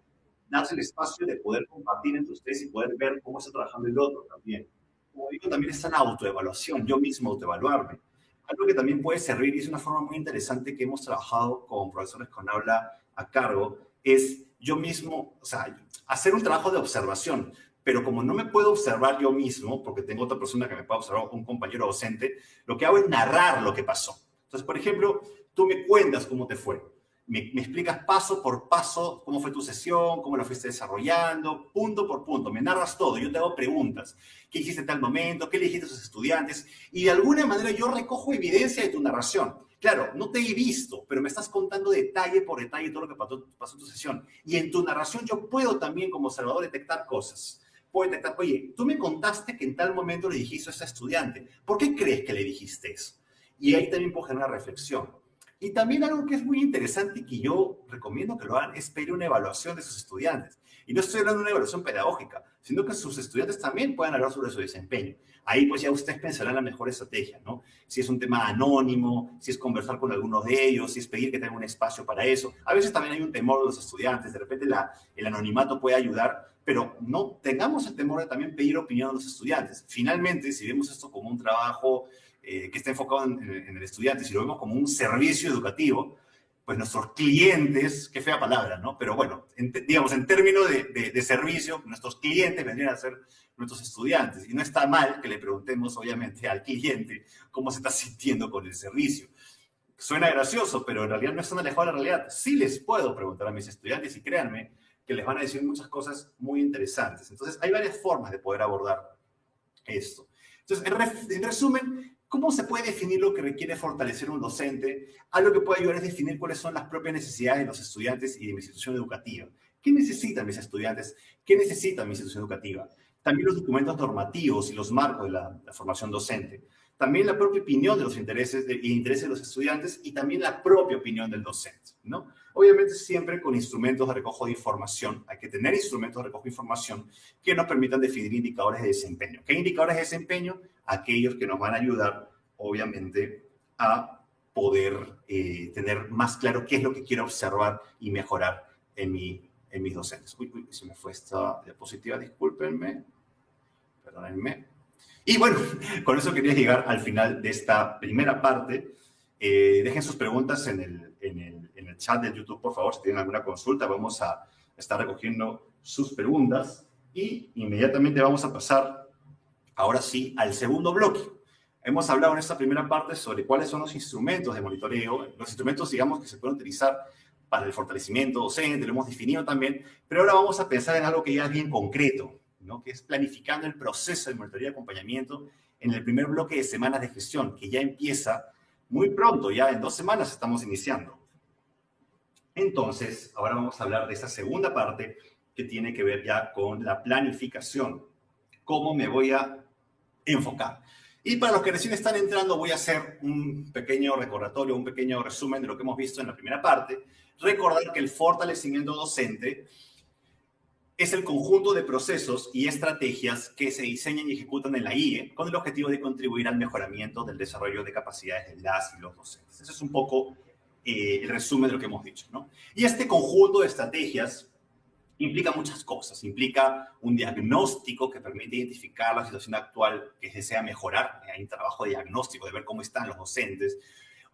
darse el espacio de poder compartir entre ustedes y poder ver cómo está trabajando el otro también. Como digo, también está la autoevaluación, yo mismo autoevaluarme. Algo que también puede servir y es una forma muy interesante que hemos trabajado con profesores con aula a cargo, es yo mismo, o sea, hacer un trabajo de observación, pero como no me puedo observar yo mismo, porque tengo otra persona que me pueda observar, un compañero docente, lo que hago es narrar lo que pasó. Entonces, por ejemplo, tú me cuentas cómo te fue. Me explicas paso por paso cómo fue tu sesión, cómo lo fuiste desarrollando, punto por punto. Me narras todo. Yo te hago preguntas. ¿Qué hiciste en tal momento? ¿Qué le dijiste a tus estudiantes? Y de alguna manera yo recojo evidencia de tu narración. Claro, no te he visto, pero me estás contando detalle por detalle todo lo que pasó en tu sesión. Y en tu narración yo puedo también, como observador, detectar cosas. Puedo detectar, oye, tú me contaste que en tal momento le dijiste a ese estudiante. ¿Por qué crees que le dijiste eso? Y ahí también puedo generar una reflexión. Y también algo que es muy interesante y que yo recomiendo que lo hagan es pedir una evaluación de sus estudiantes. Y no estoy hablando de una evaluación pedagógica, sino que sus estudiantes también puedan hablar sobre su desempeño. Ahí pues ya ustedes pensarán la mejor estrategia, ¿no? Si es un tema anónimo, si es conversar con algunos de ellos, si es pedir que tengan un espacio para eso. A veces también hay un temor de los estudiantes, de repente el anonimato puede ayudar, pero no tengamos el temor de también pedir opinión a los estudiantes. Finalmente, si vemos esto como un trabajo que está enfocado en el estudiante, si lo vemos como un servicio educativo, pues nuestros clientes, qué fea palabra, ¿no? Pero bueno, digamos, en términos de servicio, nuestros clientes vendrían a ser nuestros estudiantes. Y no está mal que le preguntemos, obviamente, al cliente cómo se está sintiendo con el servicio. Suena gracioso, pero en realidad no es tan alejado de la realidad. Sí les puedo preguntar a mis estudiantes y créanme que les van a decir muchas cosas muy interesantes. Entonces, hay varias formas de poder abordar esto. Entonces, en resumen, ¿cómo se puede definir lo que requiere fortalecer un docente? Algo que puede ayudar es definir cuáles son las propias necesidades de los estudiantes y de mi institución educativa. ¿Qué necesitan mis estudiantes? ¿Qué necesita mi institución educativa? También los documentos normativos y los marcos de la formación docente. También la propia opinión de los intereses de los estudiantes y también la propia opinión del docente, ¿no? Obviamente siempre con instrumentos de recojo de información. Hay que tener instrumentos de recojo de información que nos permitan definir indicadores de desempeño. ¿Qué indicadores de desempeño? Aquellos que nos van a ayudar, obviamente, a poder tener más claro qué es lo que quiero observar y mejorar en mis docentes. Uy, se me fue esta diapositiva, discúlpenme, perdónenme. Y bueno, con eso quería llegar al final de esta primera parte. Dejen sus preguntas en el chat de YouTube, por favor, si tienen alguna consulta. Vamos a estar recogiendo sus preguntas y inmediatamente vamos a pasar, ahora sí, al segundo bloque. Hemos hablado en esta primera parte sobre cuáles son los instrumentos de monitoreo, los instrumentos, digamos, que se pueden utilizar para el fortalecimiento docente, lo hemos definido también, pero ahora vamos a pensar en algo que ya es bien concreto, ¿no? Que es planificando el proceso de monitoreo y acompañamiento en el primer bloque de semanas de gestión, que ya empieza muy pronto, ya en 2 semanas estamos iniciando. Entonces, ahora vamos a hablar de esta segunda parte que tiene que ver ya con la planificación. ¿Cómo me voy a enfocar? Y para los que recién están entrando, voy a hacer un pequeño recordatorio, un pequeño resumen de lo que hemos visto en la primera parte. Recordar que el fortalecimiento docente es el conjunto de procesos y estrategias que se diseñan y ejecutan en la IE con el objetivo de contribuir al mejoramiento del desarrollo de capacidades de las y los docentes. Ese es un poco el resumen de lo que hemos dicho, ¿no? Y este conjunto de estrategias implica muchas cosas. Implica un diagnóstico que permite identificar la situación actual que desea mejorar. Hay un trabajo de diagnóstico, de ver cómo están los docentes.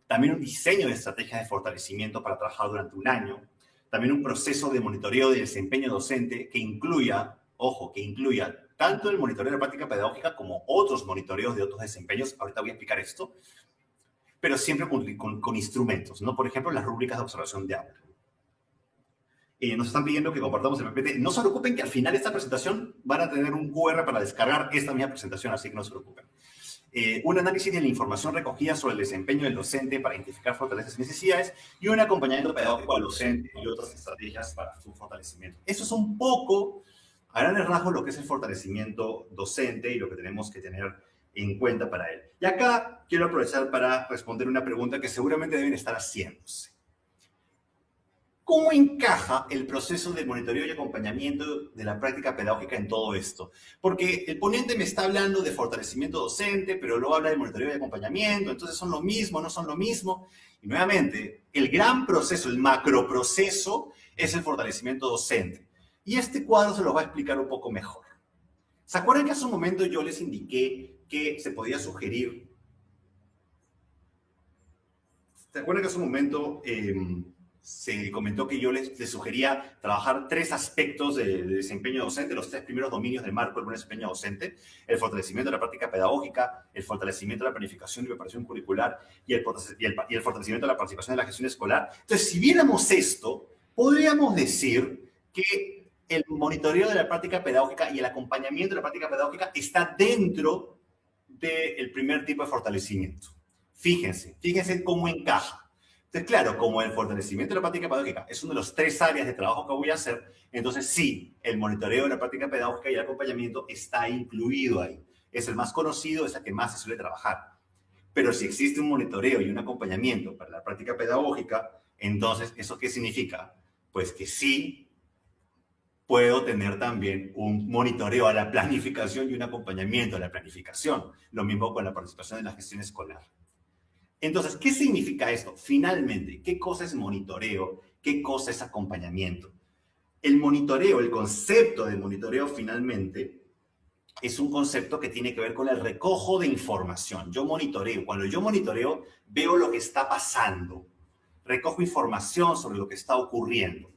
También un diseño de estrategias de fortalecimiento para trabajar durante un año. También un proceso de monitoreo de desempeño docente que incluya, ojo, que incluya tanto el monitoreo de la práctica pedagógica como otros monitoreos de otros desempeños. Ahorita voy a explicar esto. Pero siempre con instrumentos, ¿no? Por ejemplo, las rúbricas de observación de aula. Nos están pidiendo que compartamos el PPT. No se preocupen que al final de esta presentación van a tener un QR para descargar esta misma presentación, así que no se preocupen. Un análisis de la información recogida sobre el desempeño del docente para identificar fortalezas y necesidades y un acompañamiento pedagógico al docente y otras estrategias para su fortalecimiento. Eso es un poco, a grandes rasgos, lo que es el fortalecimiento docente y lo que tenemos que tener en cuenta para él. Y acá quiero aprovechar para responder una pregunta que seguramente deben estar haciéndose. ¿Cómo encaja el proceso de monitoreo y acompañamiento de la práctica pedagógica en todo esto? Porque el ponente me está hablando de fortalecimiento docente, pero luego habla de monitoreo y acompañamiento, entonces son lo mismo, no son lo mismo. Y nuevamente, el gran proceso, el macroproceso, es el fortalecimiento docente. Y este cuadro se lo va a explicar un poco mejor. ¿Se acuerdan que hace un momento yo les indiqué que se podía sugerir? ¿Se acuerdan que hace un momento se comentó que yo les sugería trabajar 3 aspectos de desempeño docente, los 3 primeros dominios del marco del buen desempeño docente: el fortalecimiento de la práctica pedagógica, el fortalecimiento de la planificación y preparación curricular y el fortalecimiento de la participación de la gestión escolar? Entonces, si viéramos esto, podríamos decir que el monitoreo de la práctica pedagógica y el acompañamiento de la práctica pedagógica está dentro del primer tipo de fortalecimiento. Fíjense cómo encaja. Entonces, claro, como el fortalecimiento de la práctica pedagógica es una de las 3 áreas de trabajo que voy a hacer, entonces sí, el monitoreo de la práctica pedagógica y el acompañamiento está incluido ahí. Es el más conocido, es el que más se suele trabajar. Pero si existe un monitoreo y un acompañamiento para la práctica pedagógica, entonces, ¿eso qué significa? Pues que sí puedo tener también un monitoreo a la planificación y un acompañamiento a la planificación. Lo mismo con la participación en la gestión escolar. Entonces, ¿qué significa esto? Finalmente, ¿qué cosa es monitoreo? ¿Qué cosa es acompañamiento? El monitoreo, el concepto de monitoreo finalmente es un concepto que tiene que ver con el recojo de información. Yo monitoreo. Cuando yo monitoreo, veo lo que está pasando. Recojo información sobre lo que está ocurriendo,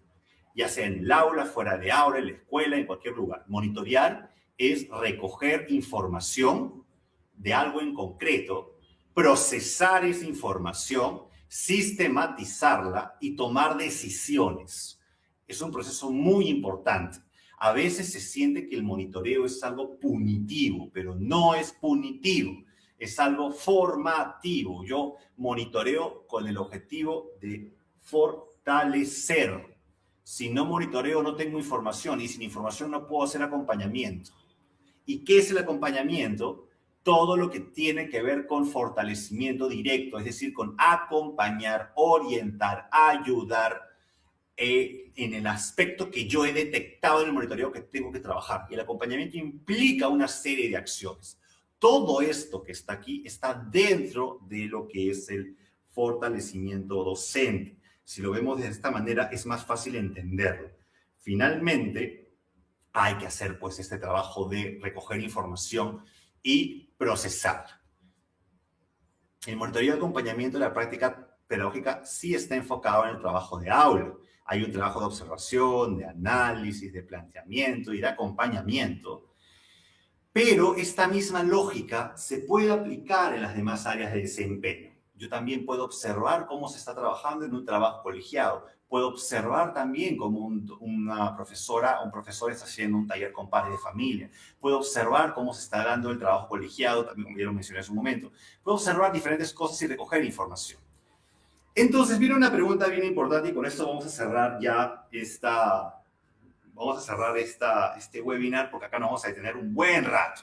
ya sea en el aula, fuera de aula, en la escuela, en cualquier lugar. Monitorear es recoger información de algo en concreto, procesar esa información, sistematizarla y tomar decisiones. Es un proceso muy importante. A veces se siente que el monitoreo es algo punitivo, pero no es punitivo, es algo formativo. Yo monitoreo con el objetivo de fortalecer. Si no monitoreo, no tengo información y sin información no puedo hacer acompañamiento. ¿Y qué es el acompañamiento? Todo lo que tiene que ver con fortalecimiento directo, es decir, con acompañar, orientar, ayudar en el aspecto que yo he detectado en el monitoreo que tengo que trabajar. Y el acompañamiento implica una serie de acciones. Todo esto que está aquí está dentro de lo que es el fortalecimiento docente. Si lo vemos de esta manera, es más fácil entenderlo. Finalmente, hay que hacer pues este trabajo de recoger información y procesarla. El monitoreo de acompañamiento de la práctica pedagógica sí está enfocado en el trabajo de aula. Hay un trabajo de observación, de análisis, de planteamiento y de acompañamiento. Pero esta misma lógica se puede aplicar en las demás áreas de desempeño. Yo también puedo observar cómo se está trabajando en un trabajo colegiado. Puedo observar también cómo una profesora o un profesor está haciendo un taller con padres de familia. Puedo observar cómo se está dando el trabajo colegiado, también como ya lo mencioné hace un momento. Puedo observar diferentes cosas y recoger información. Entonces viene una pregunta bien importante y con esto vamos a cerrar ya este webinar porque acá nos vamos a detener un buen rato,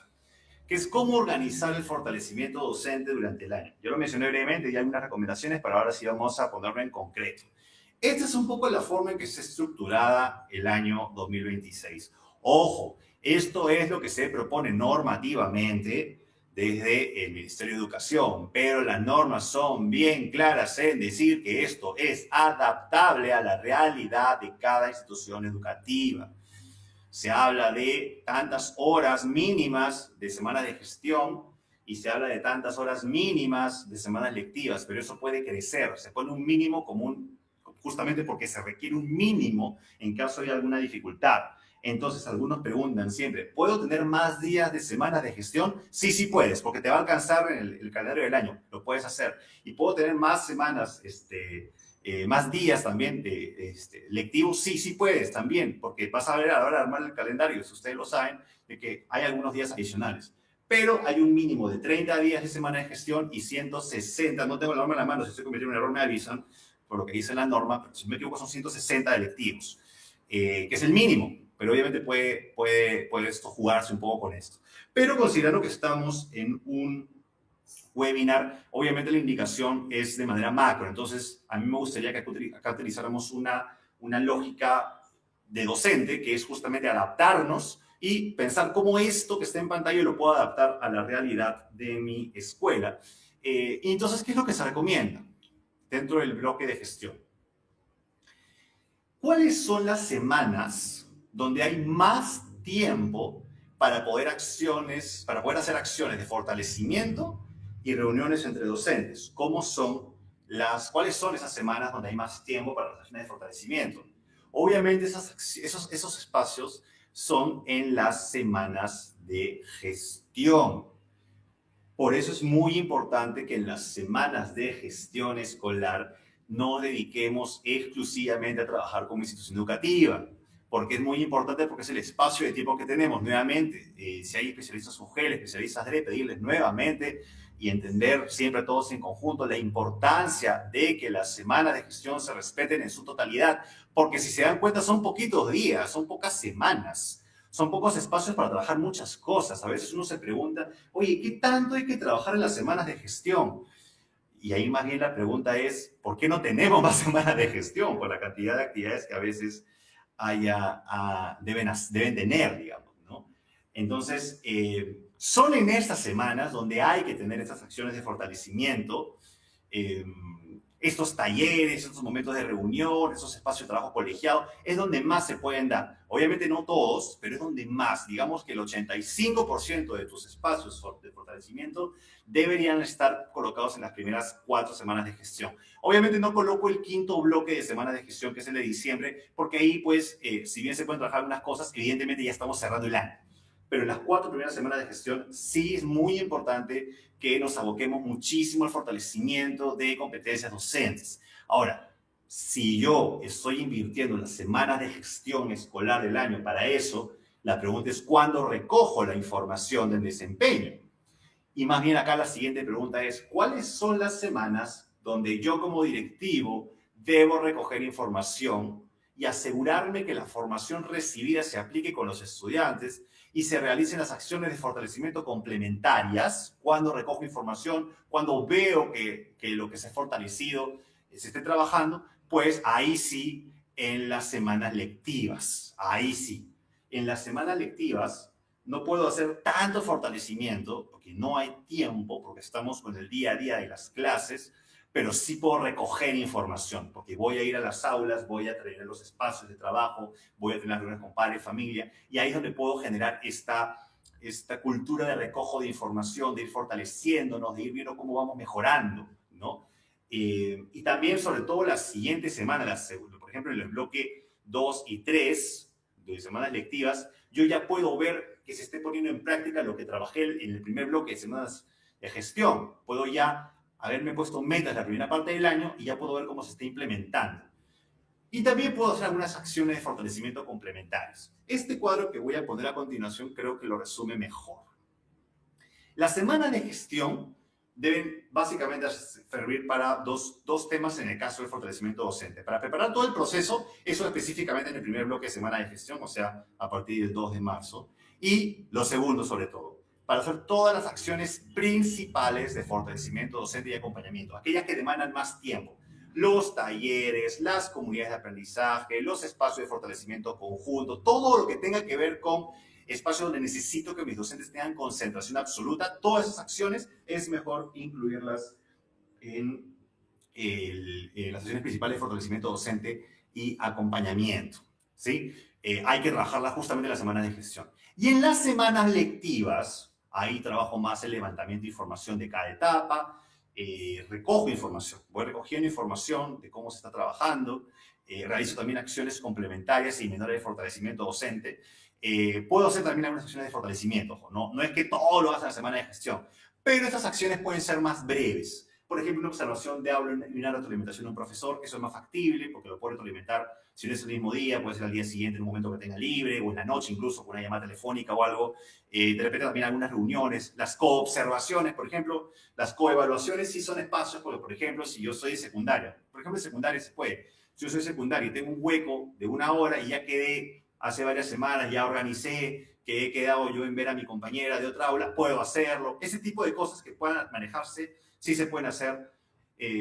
que es cómo organizar el fortalecimiento docente durante el año. Yo lo mencioné brevemente y hay unas recomendaciones, pero ahora sí vamos a ponerlo en concreto. Esta es un poco la forma en que está estructurada el año 2026. Ojo, esto es lo que se propone normativamente desde el Ministerio de Educación, pero las normas son bien claras en decir que esto es adaptable a la realidad de cada institución educativa. Se habla de tantas horas mínimas de semanas de gestión y se habla de tantas horas mínimas de semanas lectivas, pero eso puede crecer. Se pone un mínimo común justamente porque se requiere un mínimo en caso de alguna dificultad. Entonces, algunos preguntan siempre, ¿puedo tener más días de semanas de gestión? Sí, sí puedes, porque te va a alcanzar en el calendario del año. Lo puedes hacer. Y puedo tener más semanas, más días también lectivos. Sí, sí puedes también, porque vas a ver a la hora de armar el calendario, si ustedes lo saben, de que hay algunos días adicionales. Pero hay un mínimo de 30 días de semana de gestión y 160, no tengo la norma en la mano, si estoy cometiendo un error me avisan, por lo que dice la norma, pero si me equivoco son 160 electivos, que es el mínimo. Pero obviamente puede esto jugarse un poco con esto. Pero considerando que estamos en un webinar, obviamente la indicación es de manera macro. Entonces, a mí me gustaría que acá utilizáramos una lógica de docente, que es justamente adaptarnos y pensar cómo esto que está en pantalla lo puedo adaptar a la realidad de mi escuela. Y entonces, ¿qué es lo que se recomienda dentro del bloque de gestión? ¿Cuáles son las semanas donde hay más tiempo para poder hacer acciones de fortalecimiento y reuniones entre docentes? ¿Cuáles son esas semanas donde hay más tiempo para las acciones de fortalecimiento? Obviamente esos espacios son en las semanas de gestión. Por eso es muy importante que en las semanas de gestión escolar no dediquemos exclusivamente a trabajar como institución educativa, porque es muy importante, porque es el espacio de tiempo que tenemos. Nuevamente, si hay especialistas UGEL, especialistas DRE, pedirles nuevamente y entender siempre todos en conjunto la importancia de que las semanas de gestión se respeten en su totalidad, porque si se dan cuenta son poquitos días, son pocas semanas, son pocos espacios para trabajar muchas cosas. A veces uno se pregunta, oye, ¿qué tanto hay que trabajar en las semanas de gestión? Y ahí más bien la pregunta es, ¿por qué no tenemos más semanas de gestión? Por la cantidad de actividades que a veces deben tener, digamos, ¿no? Entonces, son en estas semanas donde hay que tener estas acciones de fortalecimiento, eh, estos talleres, estos momentos de reunión, esos espacios de trabajo colegiado, es donde más se pueden dar. Obviamente no todos, pero es donde más. Digamos que el 85% de tus espacios de fortalecimiento deberían estar colocados en las primeras 4 semanas de gestión. Obviamente no coloco el quinto bloque de semanas de gestión, que es el de diciembre, porque ahí, pues, si bien se pueden trabajar algunas cosas, evidentemente ya estamos cerrando el año. Pero en las 4 primeras semanas de gestión sí es muy importante que nos aboquemos muchísimo al fortalecimiento de competencias docentes. Ahora, si yo estoy invirtiendo en las semanas de gestión escolar del año para eso, la pregunta es ¿cuándo recojo la información del desempeño? Y más bien acá la siguiente pregunta es, ¿cuáles son las semanas donde yo como directivo debo recoger información y asegurarme que la formación recibida se aplique con los estudiantes y se realicen las acciones de fortalecimiento complementarias cuando recojo información, cuando veo que lo que se ha fortalecido se esté trabajando? Pues ahí sí, en las semanas lectivas, ahí sí. En las semanas lectivas no puedo hacer tanto fortalecimiento porque no hay tiempo, porque estamos con el día a día de las clases, pero sí puedo recoger información, porque voy a ir a las aulas, voy a tener los espacios de trabajo, voy a tener reuniones con padres, familia, y ahí es donde puedo generar esta cultura de recojo de información, de ir fortaleciéndonos, de ir viendo cómo vamos mejorando, ¿no? Y también, sobre todo, las siguientes semanas, por ejemplo, en el bloque 2 y 3 de semanas lectivas, yo ya puedo ver que se esté poniendo en práctica lo que trabajé en el primer bloque de semanas de gestión. Puedo ya haberme puesto metas la primera parte del año y ya puedo ver cómo se está implementando. Y también puedo hacer algunas acciones de fortalecimiento complementarias. Este cuadro que voy a poner a continuación creo que lo resume mejor. Las semanas de gestión deben básicamente servir para dos temas en el caso del fortalecimiento docente. Para preparar todo el proceso, eso específicamente en el primer bloque de semana de gestión, o sea, a partir del 2 de marzo. Y lo segundo, sobre todo, para hacer todas las acciones principales de fortalecimiento docente y acompañamiento, aquellas que demandan más tiempo. Los talleres, las comunidades de aprendizaje, los espacios de fortalecimiento conjunto, todo lo que tenga que ver con espacios donde necesito que mis docentes tengan concentración absoluta, todas esas acciones es mejor incluirlas en las acciones principales de fortalecimiento docente y acompañamiento, ¿sí? Hay que trabajarlas justamente en las semanas de gestión. Y en las semanas lectivas, ahí trabajo más el levantamiento de información de cada etapa, recojo información, voy recogiendo información de cómo se está trabajando, realizo también acciones complementarias y menores de fortalecimiento docente. Puedo hacer también algunas acciones de fortalecimiento, no es que todo lo haga en la semana de gestión, pero estas acciones pueden ser más breves. Por ejemplo, una observación de aula y una retroalimentación de un profesor, eso es más factible porque lo puedo retroalimentar si no es el mismo día, puede ser al día siguiente en un momento que tenga libre o en la noche incluso con una llamada telefónica o algo. De repente también algunas reuniones, las coobservaciones, por ejemplo, las coevaluaciones sí son espacios porque, por ejemplo, si yo soy de secundaria, por ejemplo, en secundaria se puede. Si yo soy secundaria y tengo un hueco de 1 hora y ya quedé hace varias semanas, ya organicé que he quedado yo en ver a mi compañera de otra aula, puedo hacerlo. Ese tipo de cosas que puedan manejarse sí se pueden hacer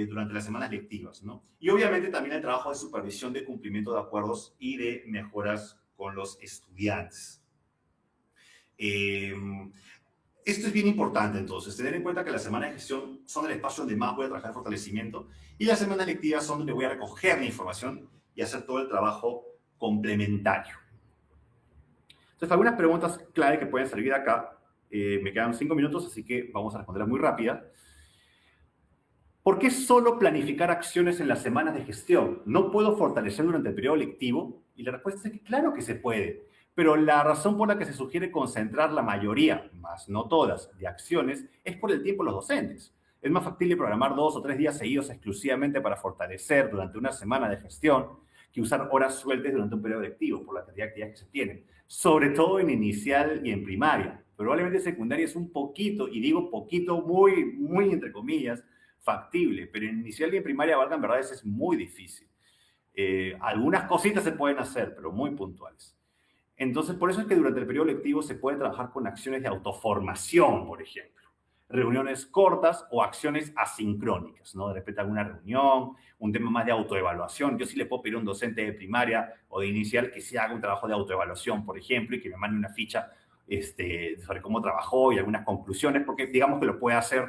durante las semanas lectivas, ¿no? Y obviamente también el trabajo de supervisión de cumplimiento de acuerdos y de mejoras con los estudiantes. Esto es bien importante, entonces, tener en cuenta que las semanas de gestión son el espacio donde más voy a trabajar fortalecimiento y las semanas lectivas son donde voy a recoger la información y hacer todo el trabajo complementario. Entonces, algunas preguntas clave que pueden servir acá. Me quedan 5 minutos, así que vamos a responderlas muy rápida. ¿Por qué solo planificar acciones en las semanas de gestión? ¿No puedo fortalecer durante el periodo lectivo? Y la respuesta es que claro que se puede, pero la razón por la que se sugiere concentrar la mayoría, más no todas, de acciones es por el tiempo de los docentes. Es más factible programar 2 o 3 días seguidos exclusivamente para fortalecer durante una semana de gestión que usar horas sueltas durante un periodo lectivo por la cantidad de actividades que se tienen, sobre todo en inicial y en primaria. Probablemente secundaria es un poquito, y digo poquito muy, muy entre comillas, factible, pero en inicial y en primaria, valga, en verdad, es muy difícil. Algunas cositas se pueden hacer, pero muy puntuales. Entonces, por eso es que durante el periodo lectivo se puede trabajar con acciones de autoformación, por ejemplo. Reuniones cortas o acciones asincrónicas, ¿no? De repente alguna reunión, un tema más de autoevaluación. Yo sí le puedo pedir a un docente de primaria o de inicial que se haga un trabajo de autoevaluación, por ejemplo, y que me mande una ficha sobre cómo trabajó y algunas conclusiones, porque digamos que lo puede hacer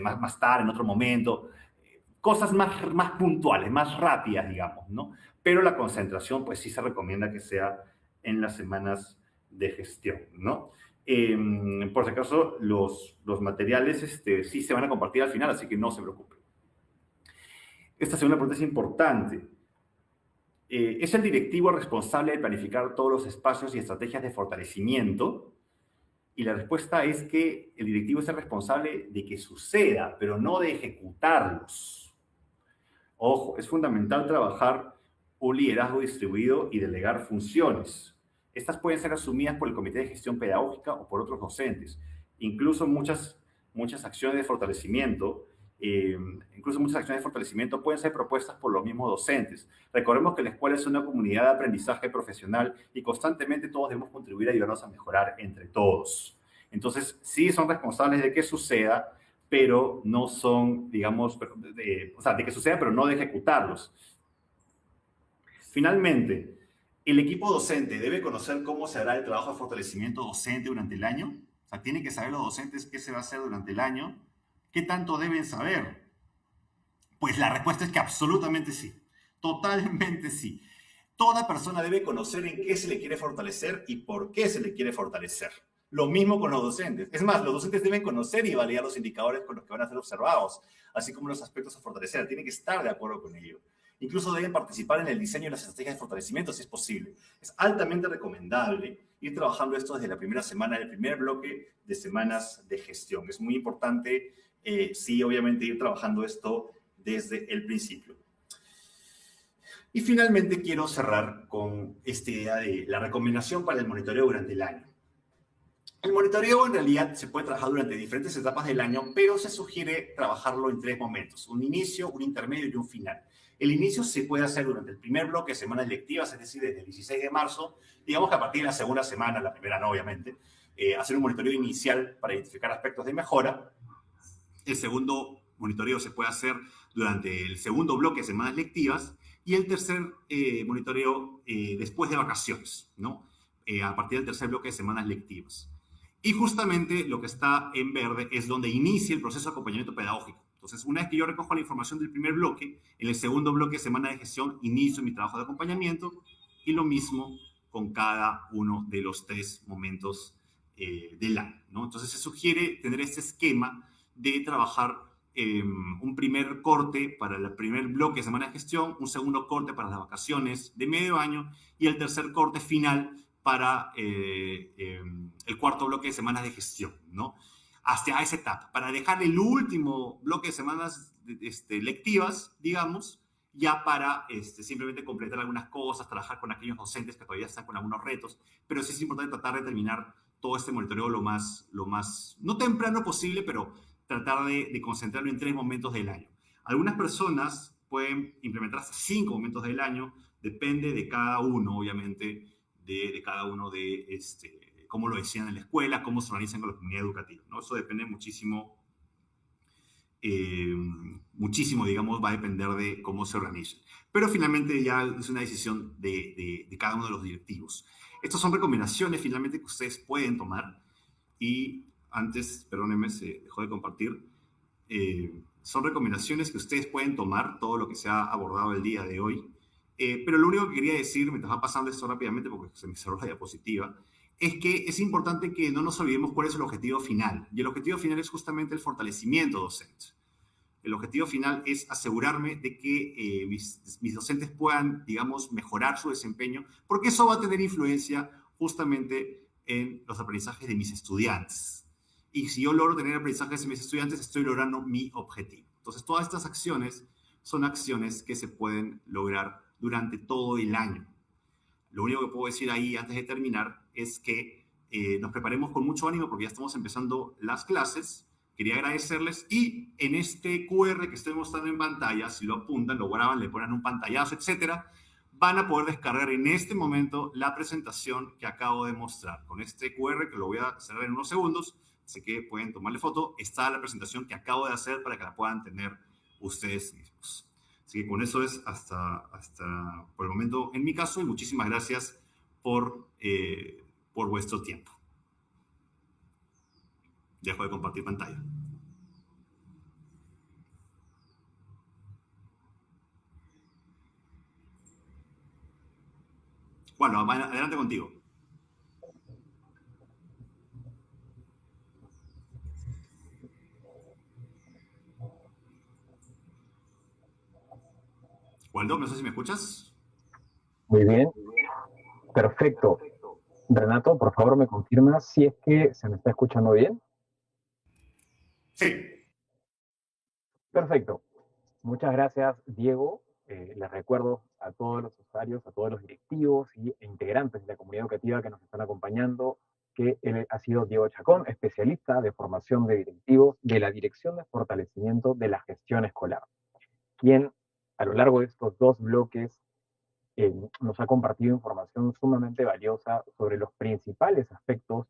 más tarde, en otro momento. Cosas más puntuales, más rápidas, digamos, ¿no? Pero la concentración, pues sí se recomienda que sea en las semanas de gestión, ¿no? Por si acaso, los materiales sí se van a compartir al final, así que no se preocupen. Esta segunda pregunta es importante. ¿Es el directivo responsable de planificar todos los espacios y estrategias de fortalecimiento? Y la respuesta es que el directivo es el responsable de que suceda, pero no de ejecutarlos. Ojo, es fundamental trabajar un liderazgo distribuido y delegar funciones. Estas pueden ser asumidas por el Comité de Gestión Pedagógica o por otros docentes. Incluso muchas acciones de fortalecimiento, pueden ser propuestas por los mismos docentes. Recordemos que la escuela es una comunidad de aprendizaje profesional y constantemente todos debemos contribuir a ayudarnos a mejorar entre todos. Entonces, sí son responsables de que suceda, pero no son, digamos, de que suceda, pero no de ejecutarlos. Finalmente, ¿el equipo docente debe conocer cómo se hará el trabajo de fortalecimiento docente durante el año? O sea, ¿tienen que saber los docentes qué se va a hacer durante el año? ¿Qué tanto deben saber? Pues la respuesta es que absolutamente sí. Totalmente sí. Toda persona debe conocer en qué se le quiere fortalecer y por qué se le quiere fortalecer. Lo mismo con los docentes. Es más, los docentes deben conocer y validar los indicadores con los que van a ser observados, así como los aspectos a fortalecer. Tienen que estar de acuerdo con ello. Incluso deben participar en el diseño de las estrategias de fortalecimiento, si es posible. Es altamente recomendable ir trabajando esto desde la primera semana, el primer bloque de semanas de gestión. Es muy importante, sí, obviamente, ir trabajando esto desde el principio. Y finalmente quiero cerrar con esta idea de la recomendación para el monitoreo durante el año. El monitoreo en realidad se puede trabajar durante diferentes etapas del año, pero se sugiere trabajarlo en 3 momentos: un inicio, un intermedio y un final. El inicio se puede hacer durante el primer bloque de semanas lectivas, es decir, desde el 16 de marzo, digamos que a partir de la segunda semana, la primera no, obviamente, hacer un monitoreo inicial para identificar aspectos de mejora. El segundo monitoreo se puede hacer durante el segundo bloque de semanas lectivas y el tercer monitoreo después de vacaciones, ¿no? A partir del tercer bloque de semanas lectivas. Y justamente lo que está en verde es donde inicia el proceso de acompañamiento pedagógico. Entonces, una vez que yo recojo la información del primer bloque, en el segundo bloque de semana de gestión inicio mi trabajo de acompañamiento y lo mismo con cada uno de los 3 momentos del año, ¿no? Entonces, se sugiere tener este esquema de trabajar un primer corte para el primer bloque de semana de gestión, un segundo corte para las vacaciones de medio año y el tercer corte final para el cuarto bloque de semanas de gestión, ¿no? Hasta esa etapa, para dejar el último bloque de semanas lectivas, digamos, ya para simplemente completar algunas cosas, trabajar con aquellos docentes que todavía están con algunos retos, pero sí es importante tratar de terminar todo este monitoreo lo más no temprano posible, pero tratar de concentrarlo en 3 momentos del año. Algunas personas pueden implementar hasta 5 momentos del año, depende de cada uno, obviamente, de cada uno de cómo lo decían en la escuela, cómo se organizan con la comunidad educativa, ¿no? Eso depende muchísimo, digamos, va a depender de cómo se organicen. Pero finalmente ya es una decisión de cada uno de los directivos. Estas son recomendaciones finalmente que ustedes pueden tomar y antes, perdónenme, se dejó de compartir, son recomendaciones que ustedes pueden tomar, todo lo que se ha abordado el día de hoy. Pero lo único que quería decir, mientras va pasando esto rápidamente porque se me cerró la diapositiva, es que es importante que no nos olvidemos cuál es el objetivo final. Y el objetivo final es justamente el fortalecimiento docente. El objetivo final es asegurarme de que mis docentes puedan, digamos, mejorar su desempeño, porque eso va a tener influencia justamente en los aprendizajes de mis estudiantes. Y si yo logro tener aprendizajes de mis estudiantes, estoy logrando mi objetivo. Entonces, todas estas acciones son acciones que se pueden lograr durante todo el año. Lo único que puedo decir ahí antes de terminar es que nos preparemos con mucho ánimo porque ya estamos empezando las clases. Quería agradecerles y en este QR que estoy mostrando en pantalla, si lo apuntan, lo graban, le ponen un pantallazo, etcétera, van a poder descargar en este momento la presentación que acabo de mostrar. Con este QR, que lo voy a cerrar en unos segundos, así que pueden tomarle foto, está la presentación que acabo de hacer para que la puedan tener ustedes mismos. Así que con eso es hasta por el momento en mi caso, y muchísimas gracias por vuestro tiempo. Dejo de compartir pantalla. Bueno, adelante contigo. Waldo, no sé si me escuchas. Muy bien, perfecto. Renato, por favor, me confirmas si es que se me está escuchando bien. Sí. Perfecto. Muchas gracias, Diego. Les recuerdo a todos los usuarios, a todos los directivos e integrantes de la comunidad educativa que nos están acompañando, que él ha sido Diego Chacón, especialista de formación de directivos de la Dirección de Fortalecimiento de la Gestión Escolar, quien a lo largo de estos 2 bloques nos ha compartido información sumamente valiosa sobre los principales aspectos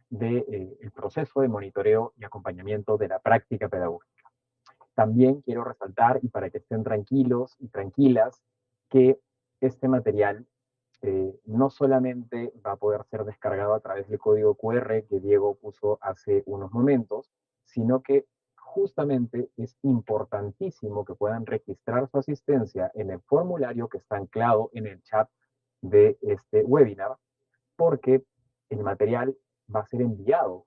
del proceso de monitoreo y acompañamiento de la práctica pedagógica. También quiero resaltar, y para que estén tranquilos y tranquilas, que este material no solamente va a poder ser descargado a través del código QR que Diego puso hace unos momentos, sino que justamente es importantísimo que puedan registrar su asistencia en el formulario que está anclado en el chat de este webinar, porque el material va a ser enviado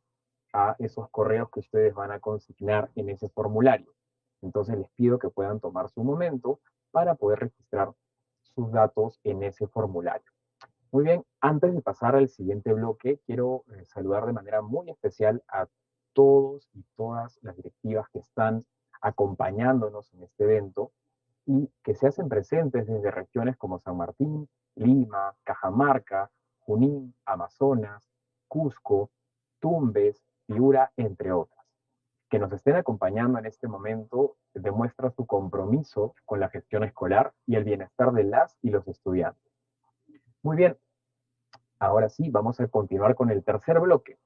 a esos correos que ustedes van a consignar en ese formulario. Entonces les pido que puedan tomar su momento para poder registrar sus datos en ese formulario. Muy bien, antes de pasar al siguiente bloque, quiero saludar de manera muy especial a todos y todas las directivas que están acompañándonos en este evento y que se hacen presentes desde regiones como San Martín, Lima, Cajamarca, Junín, Amazonas, Cusco, Tumbes, Piura, entre otras. Que nos estén acompañando en este momento demuestra su compromiso con la gestión escolar y el bienestar de las y los estudiantes. Muy bien, ahora sí, vamos a continuar con el tercer bloque,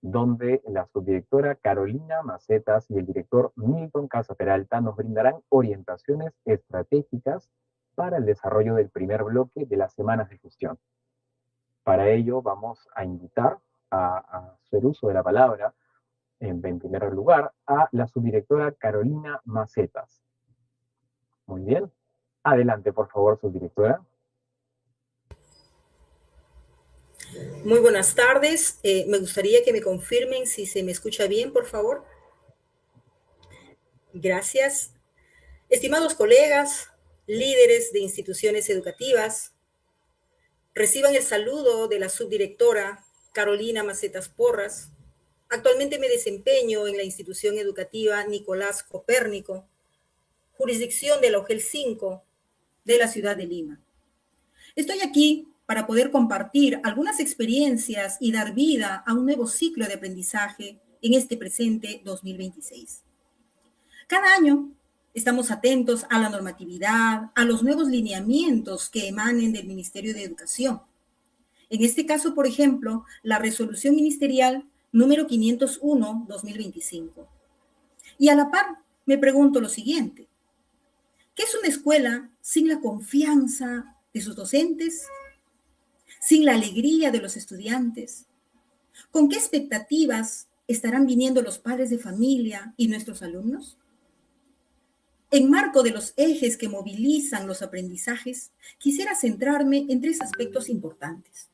donde la subdirectora Carolina Macetas y el director Milton Casa Peralta nos brindarán orientaciones estratégicas para el desarrollo del primer bloque de las semanas de gestión. Para ello vamos a invitar a hacer uso de la palabra, en primer lugar, a la subdirectora Carolina Macetas. Muy bien. Adelante, por favor, subdirectora. Muy buenas tardes. Me gustaría que me confirmen si se me escucha bien, por favor. Gracias. Estimados colegas, líderes de instituciones educativas, reciban el saludo de la subdirectora Carolina Macetas Porras. Actualmente me desempeño en la institución educativa Nicolás Copérnico, jurisdicción de la OGEL 5 de la ciudad de Lima. Estoy aquí para poder compartir algunas experiencias y dar vida a un nuevo ciclo de aprendizaje en este presente 2026. Cada año estamos atentos a la normatividad, a los nuevos lineamientos que emanen del Ministerio de Educación. En este caso, por ejemplo, la resolución ministerial número 501-2025. Y a la par, me pregunto lo siguiente: ¿qué es una escuela sin la confianza de sus docentes? ¿Sin la alegría de los estudiantes? ¿Con qué expectativas estarán viniendo los padres de familia y nuestros alumnos? En marco de los ejes que movilizan los aprendizajes, quisiera centrarme en 3 aspectos importantes.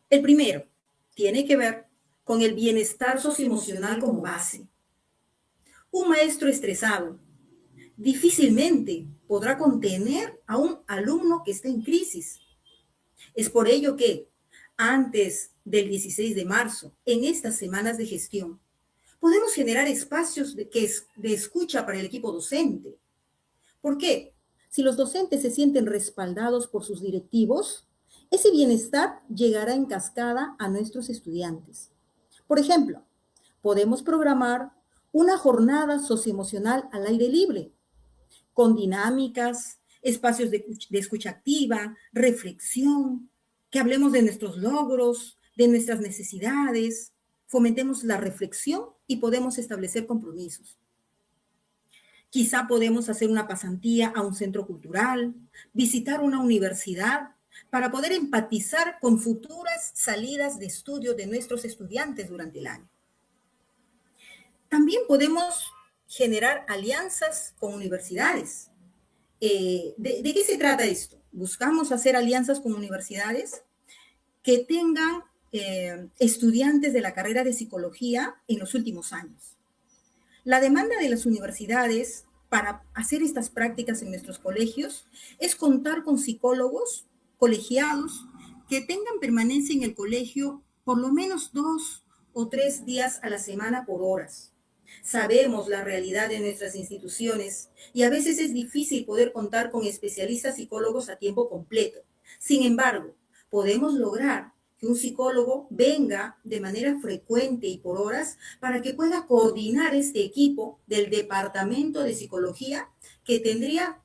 El primero tiene que ver con el bienestar socioemocional como base. Un maestro estresado difícilmente podrá contener a un alumno que está en crisis. Es por ello que, antes del 16 de marzo, en estas semanas de gestión, podemos generar espacios de escucha para el equipo docente. ¿Por qué? Si los docentes se sienten respaldados por sus directivos, ese bienestar llegará en cascada a nuestros estudiantes. Por ejemplo, podemos programar una jornada socioemocional al aire libre, con dinámicas espacios de escucha activa, reflexión, que hablemos de nuestros logros, de nuestras necesidades, fomentemos la reflexión y podemos establecer compromisos. Quizá podemos hacer una pasantía a un centro cultural, visitar una universidad para poder empatizar con futuras salidas de estudio de nuestros estudiantes durante el año. También podemos generar alianzas con universidades. ¿De qué se trata esto? Buscamos hacer alianzas con universidades que tengan estudiantes de la carrera de psicología en los últimos años. La demanda de las universidades para hacer estas prácticas en nuestros colegios es contar con psicólogos colegiados que tengan permanencia en el colegio por lo menos 2 o 3 días a la semana por horas. Sabemos la realidad de nuestras instituciones y a veces es difícil poder contar con especialistas psicólogos a tiempo completo. Sin embargo, podemos lograr que un psicólogo venga de manera frecuente y por horas para que pueda coordinar este equipo del Departamento de Psicología que tendría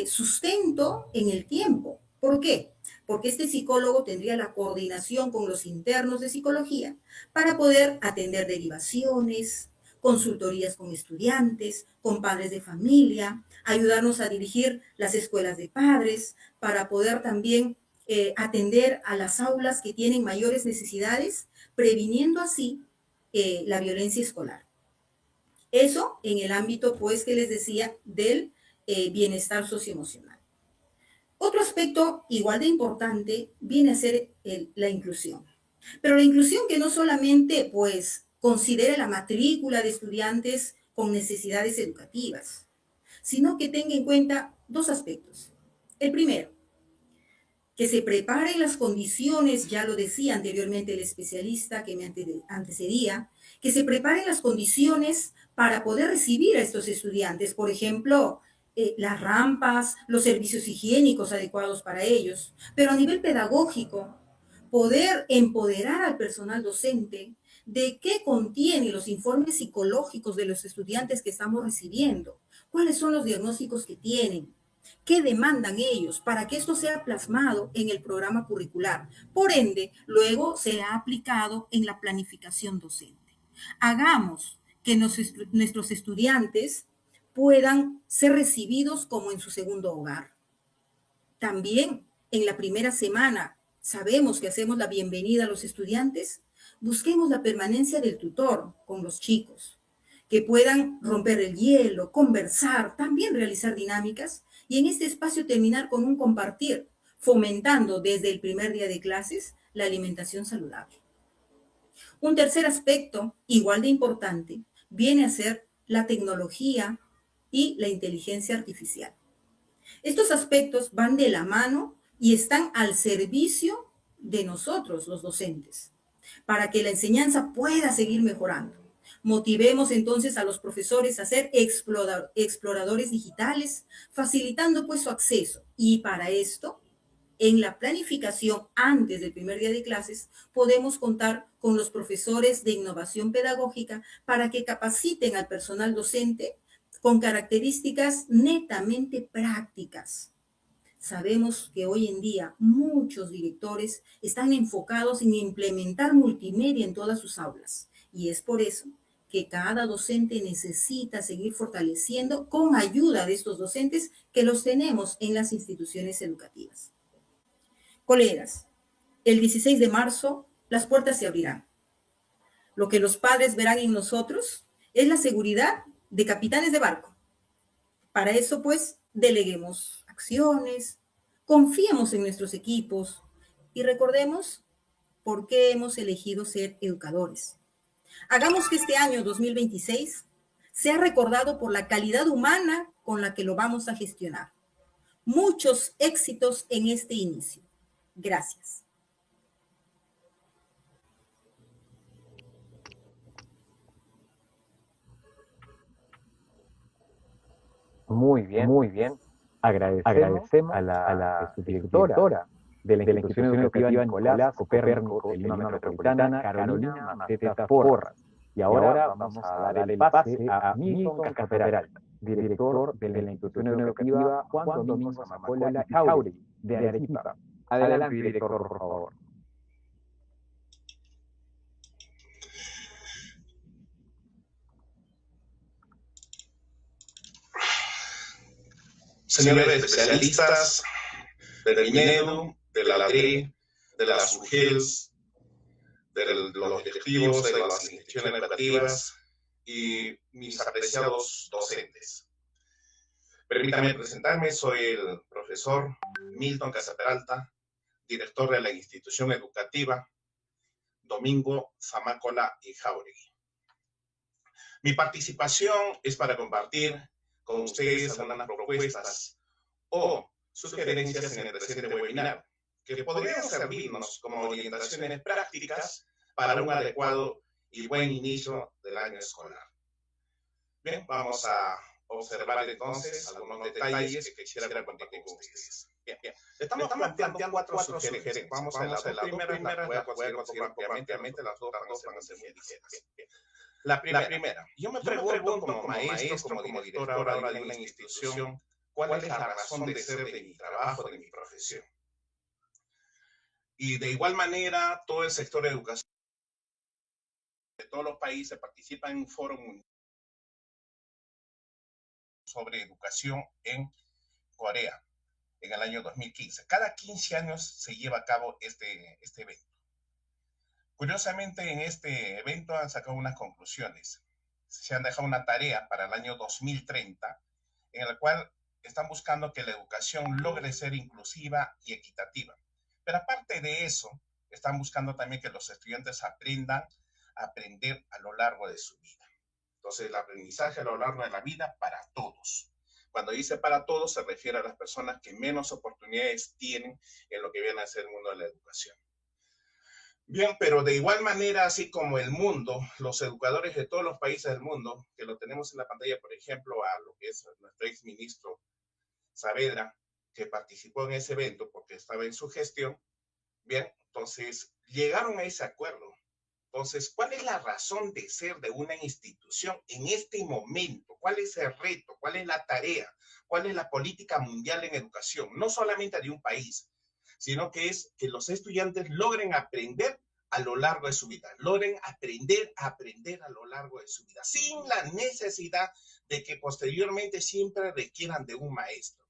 sustento en el tiempo. ¿Por qué? Porque este psicólogo tendría la coordinación con los internos de psicología para poder atender derivaciones, consultorías con estudiantes, con padres de familia, ayudarnos a dirigir las escuelas de padres, para poder también atender a las aulas que tienen mayores necesidades, previniendo así la violencia escolar. Eso en el ámbito, pues, que les decía, del bienestar socioemocional. Otro aspecto igual de importante viene a ser la inclusión. Pero la inclusión que no solamente, pues, considere la matrícula de estudiantes con necesidades educativas, sino que tenga en cuenta 2 aspectos. El primero, que se preparen las condiciones, ya lo decía anteriormente el especialista que me antecedía, que se preparen las condiciones para poder recibir a estos estudiantes, por ejemplo, las rampas, los servicios higiénicos adecuados para ellos, pero a nivel pedagógico, poder empoderar al personal docente de qué contienen los informes psicológicos de los estudiantes que estamos recibiendo, cuáles son los diagnósticos que tienen, qué demandan ellos para que esto sea plasmado en el programa curricular. Por ende, luego sea aplicado en la planificación docente. Hagamos que nuestros estudiantes puedan ser recibidos como en su segundo hogar. También en la primera semana sabemos que hacemos la bienvenida a los estudiantes. Busquemos la permanencia del tutor con los chicos, que puedan romper el hielo, conversar, también realizar dinámicas y en este espacio terminar con un compartir, fomentando desde el primer día de clases la alimentación saludable. Un tercer aspecto, igual de importante, viene a ser la tecnología y la inteligencia artificial. Estos aspectos van de la mano y están al servicio de nosotros, los docentes, para que la enseñanza pueda seguir mejorando. Motivemos entonces a los profesores a ser exploradores digitales, facilitando pues su acceso. Y para esto, en la planificación antes del primer día de clases, podemos contar con los profesores de innovación pedagógica para que capaciten al personal docente con características netamente prácticas. Sabemos que hoy en día muchos directores están enfocados en implementar multimedia en todas sus aulas y es por eso que cada docente necesita seguir fortaleciendo con ayuda de estos docentes que los tenemos en las instituciones educativas. Colegas, el 16 de marzo las puertas se abrirán. Lo que los padres verán en nosotros es la seguridad de capitanes de barco. Para eso, pues, deleguemos acciones, confiemos en nuestros equipos y recordemos por qué hemos elegido ser educadores. Hagamos que este año 2026 sea recordado por la calidad humana con la que lo vamos a gestionar. Muchos éxitos en este inicio. Gracias. Muy bien. Agradecemos a la subdirectora de la institución educativa Nicolás Copérnico de Lima Metropolitana, Carolina Macetas Porras. Y ahora vamos a dar el pase a Milton Casca Peralta. director de la institución educativa Juan Domingo Zamacola y Jauregui, de Arequipa. Adelante, director, por favor. Señores especialistas del INEDU, de la DRE, de las UGELS, de los directivos de las instituciones educativas y mis apreciados docentes. Permítanme presentarme, soy el profesor Milton Casaperalta, director de la institución educativa Domingo Zamacola y Jauregui. Mi participación es para compartir con ustedes algunas propuestas o sugerencias en el presente webinar que podrían servirnos como orientaciones prácticas para un adecuado y buen inicio del año escolar. Bien, vamos a observar entonces algunos detalles que quisiera compartir con ustedes. Bien. Estamos planteando cuatro sugerencias. Vamos a las dos primeras, voy a conseguir rápidamente, las dos van a ser muy ligeras. La primera, yo me pregunto como maestro, como director ahora de una institución, ¿cuál es la razón de ser de mi trabajo, de mi profesión? Y de igual manera, todo el sector de educación de todos los países participa en un foro mundial sobre educación en Corea en el año 2015. Cada 15 años se lleva a cabo este evento. Curiosamente, en este evento han sacado unas conclusiones. Se han dejado una tarea para el año 2030, en la cual están buscando que la educación logre ser inclusiva y equitativa. Pero aparte de eso, están buscando también que los estudiantes aprendan a aprender a lo largo de su vida. Entonces, el aprendizaje a lo largo de la vida para todos. Cuando dice para todos, se refiere a las personas que menos oportunidades tienen en lo que viene a ser el mundo de la educación. Bien, pero de igual manera, así como el mundo, los educadores de todos los países del mundo, que lo tenemos en la pantalla, por ejemplo, a lo que es nuestro exministro Saavedra, que participó en ese evento porque estaba en su gestión, bien, entonces llegaron a ese acuerdo. Entonces, ¿cuál es la razón de ser de una institución en este momento? ¿Cuál es el reto? ¿Cuál es la tarea? ¿Cuál es la política mundial en educación? No solamente de un país, sino que es que los estudiantes logren aprender a lo largo de su vida, logren aprender a lo largo de su vida, sin la necesidad de que posteriormente siempre requieran de un maestro.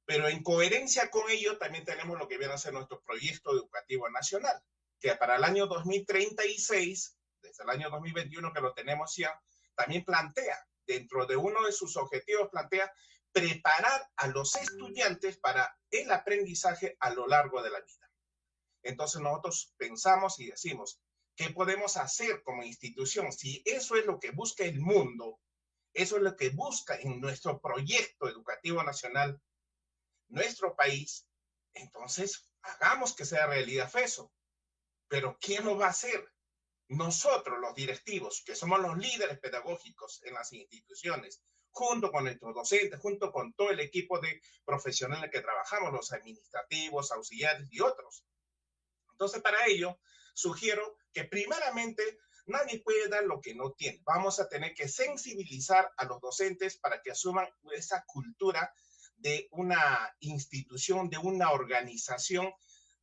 Pero en coherencia con ello, también tenemos lo que viene a ser nuestro proyecto educativo nacional, que para el año 2036, desde el año 2021 que lo tenemos ya, también plantea, dentro de uno de sus objetivos, plantea preparar a los estudiantes para el aprendizaje a lo largo de la vida. Entonces nosotros pensamos y decimos, ¿qué podemos hacer como institución? Si eso es lo que busca el mundo, eso es lo que busca en nuestro proyecto educativo nacional, nuestro país, entonces hagamos que sea realidad eso. Pero ¿quién lo va a hacer? Nosotros, los directivos, que somos los líderes pedagógicos en las instituciones, junto con nuestros docentes, junto con todo el equipo de profesionales que trabajamos, los administrativos, auxiliares y otros. Entonces, para ello, sugiero que primeramente nadie puede dar lo que no tiene. Vamos a tener que sensibilizar a los docentes para que asuman esa cultura de una institución, de una organización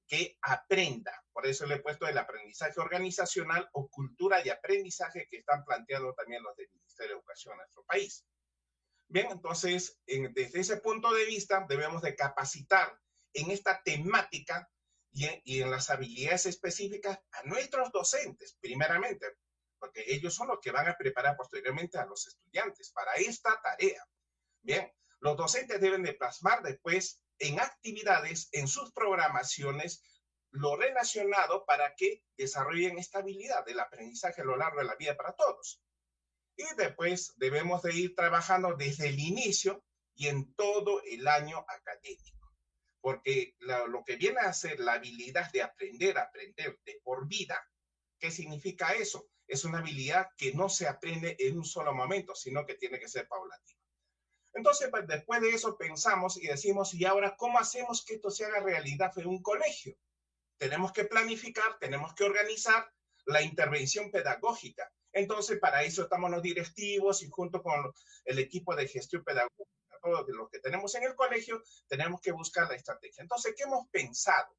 que aprenda. Por eso le he puesto el aprendizaje organizacional o cultura de aprendizaje que están planteando también los del Ministerio de Educación en nuestro país. Bien, entonces, desde ese punto de vista, debemos de capacitar en esta temática y en las habilidades específicas a nuestros docentes, primeramente, porque ellos son los que van a preparar posteriormente a los estudiantes para esta tarea. Bien, los docentes deben de plasmar después en actividades, en sus programaciones, lo relacionado para que desarrollen esta habilidad del aprendizaje a lo largo de la vida para todos. Y después debemos de ir trabajando desde el inicio y en todo el año académico. Porque lo que viene a ser la habilidad de aprender de por vida, ¿qué significa eso? Es una habilidad que no se aprende en un solo momento, sino que tiene que ser paulatina. Entonces, pues, después de eso pensamos y decimos, ¿y ahora cómo hacemos que esto se haga realidad en un colegio? Tenemos que planificar, tenemos que organizar la intervención pedagógica. Entonces, para eso estamos los directivos y junto con el equipo de gestión pedagógica, todos los que tenemos en el colegio, tenemos que buscar la estrategia. Entonces, ¿qué hemos pensado?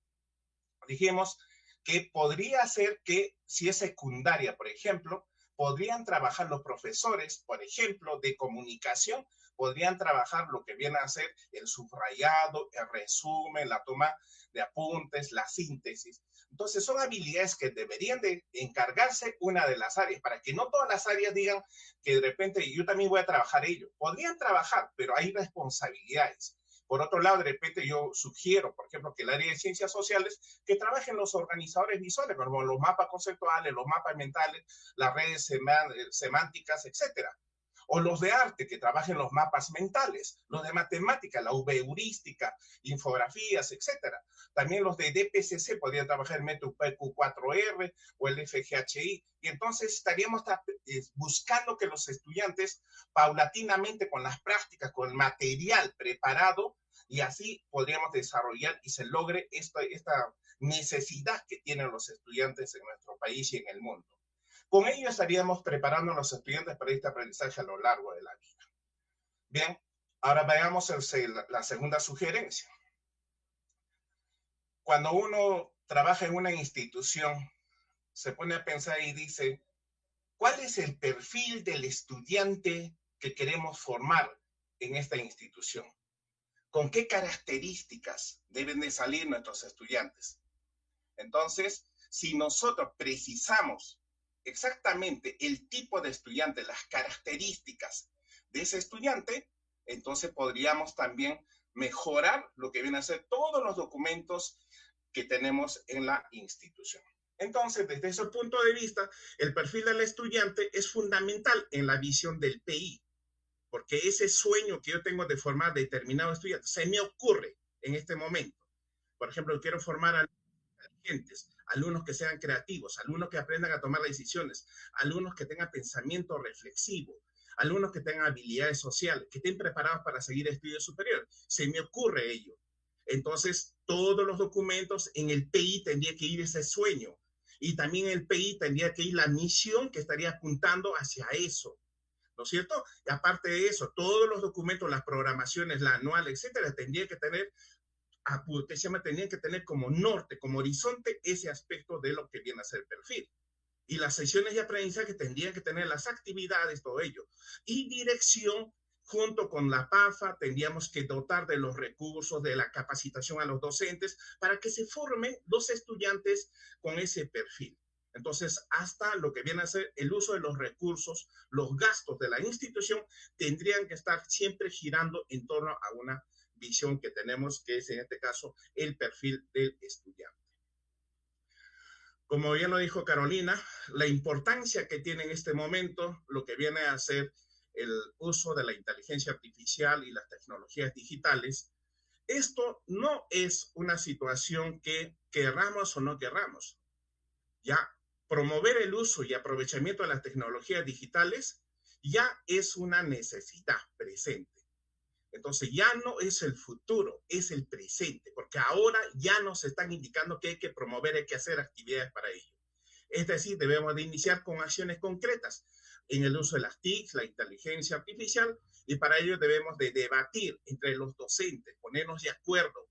Dijimos que podría ser que si es secundaria, por ejemplo, podrían trabajar los profesores, por ejemplo, de comunicación, podrían trabajar lo que viene a ser el subrayado, el resumen, la toma de apuntes, la síntesis. Entonces son habilidades que deberían de encargarse una de las áreas, para que no todas las áreas digan que de repente yo también voy a trabajar ello. Podrían trabajar, pero hay responsabilidades. Por otro lado, de repente yo sugiero, por ejemplo, que el área de ciencias sociales, que trabajen los organizadores visuales, como los mapas conceptuales, los mapas mentales, las redes semánticas, etcétera. O los de arte, que trabajen los mapas mentales, los de matemática, la heurística, infografías, etcétera. También los de DPCC podrían trabajar el método PQ4R o el FGHI, y entonces estaríamos buscando que los estudiantes paulatinamente con las prácticas, con el material preparado, y así podríamos desarrollar y se logre esta necesidad que tienen los estudiantes en nuestro país y en el mundo. Con ello estaríamos preparando a los estudiantes para este aprendizaje a lo largo de la vida. Bien, ahora veamos la segunda sugerencia. Cuando uno trabaja en una institución, se pone a pensar y dice, ¿cuál es el perfil del estudiante que queremos formar en esta institución? ¿Con qué características deben de salir nuestros estudiantes? Entonces, si nosotros precisamos exactamente el tipo de estudiante, las características de ese estudiante, entonces podríamos también mejorar lo que viene a ser todos los documentos que tenemos en la institución. Entonces, desde ese punto de vista, el perfil del estudiante es fundamental en la visión del PI, porque ese sueño que yo tengo de formar determinado estudiante se me ocurre en este momento. Por ejemplo, quiero formar a inteligentes, alumnos que sean creativos, alumnos que aprendan a tomar decisiones, alumnos que tengan pensamiento reflexivo, alumnos que tengan habilidades sociales, que estén preparados para seguir estudios superiores. Se me ocurre ello. Entonces, todos los documentos en el PI tendría que ir ese sueño. Y también en el PI tendría que ir la misión que estaría apuntando hacia eso. ¿No es cierto? Y aparte de eso, todos los documentos, las programaciones, la anual, etcétera, tendrían que tener como norte, como horizonte, ese aspecto de lo que viene a ser el perfil. Y las sesiones de aprendizaje tendrían que tener las actividades, todo ello. Y dirección, junto con la PAFA, tendríamos que dotar de los recursos, de la capacitación a los docentes, para que se formen los estudiantes con ese perfil. Entonces, hasta lo que viene a ser el uso de los recursos, los gastos de la institución, tendrían que estar siempre girando en torno a una visión que tenemos, que es en este caso el perfil del estudiante. Como ya lo dijo Carolina, la importancia que tiene en este momento lo que viene a ser el uso de la inteligencia artificial y las tecnologías digitales, esto no es una situación que querramos o no querramos. Ya promover el uso y aprovechamiento de las tecnologías digitales ya es una necesidad presente. Entonces ya no es el futuro, es el presente, porque ahora ya nos están indicando que hay que promover, hay que hacer actividades para ello. Es decir, debemos de iniciar con acciones concretas en el uso de las TIC, la inteligencia artificial, y para ello debemos de debatir entre los docentes, ponernos de acuerdo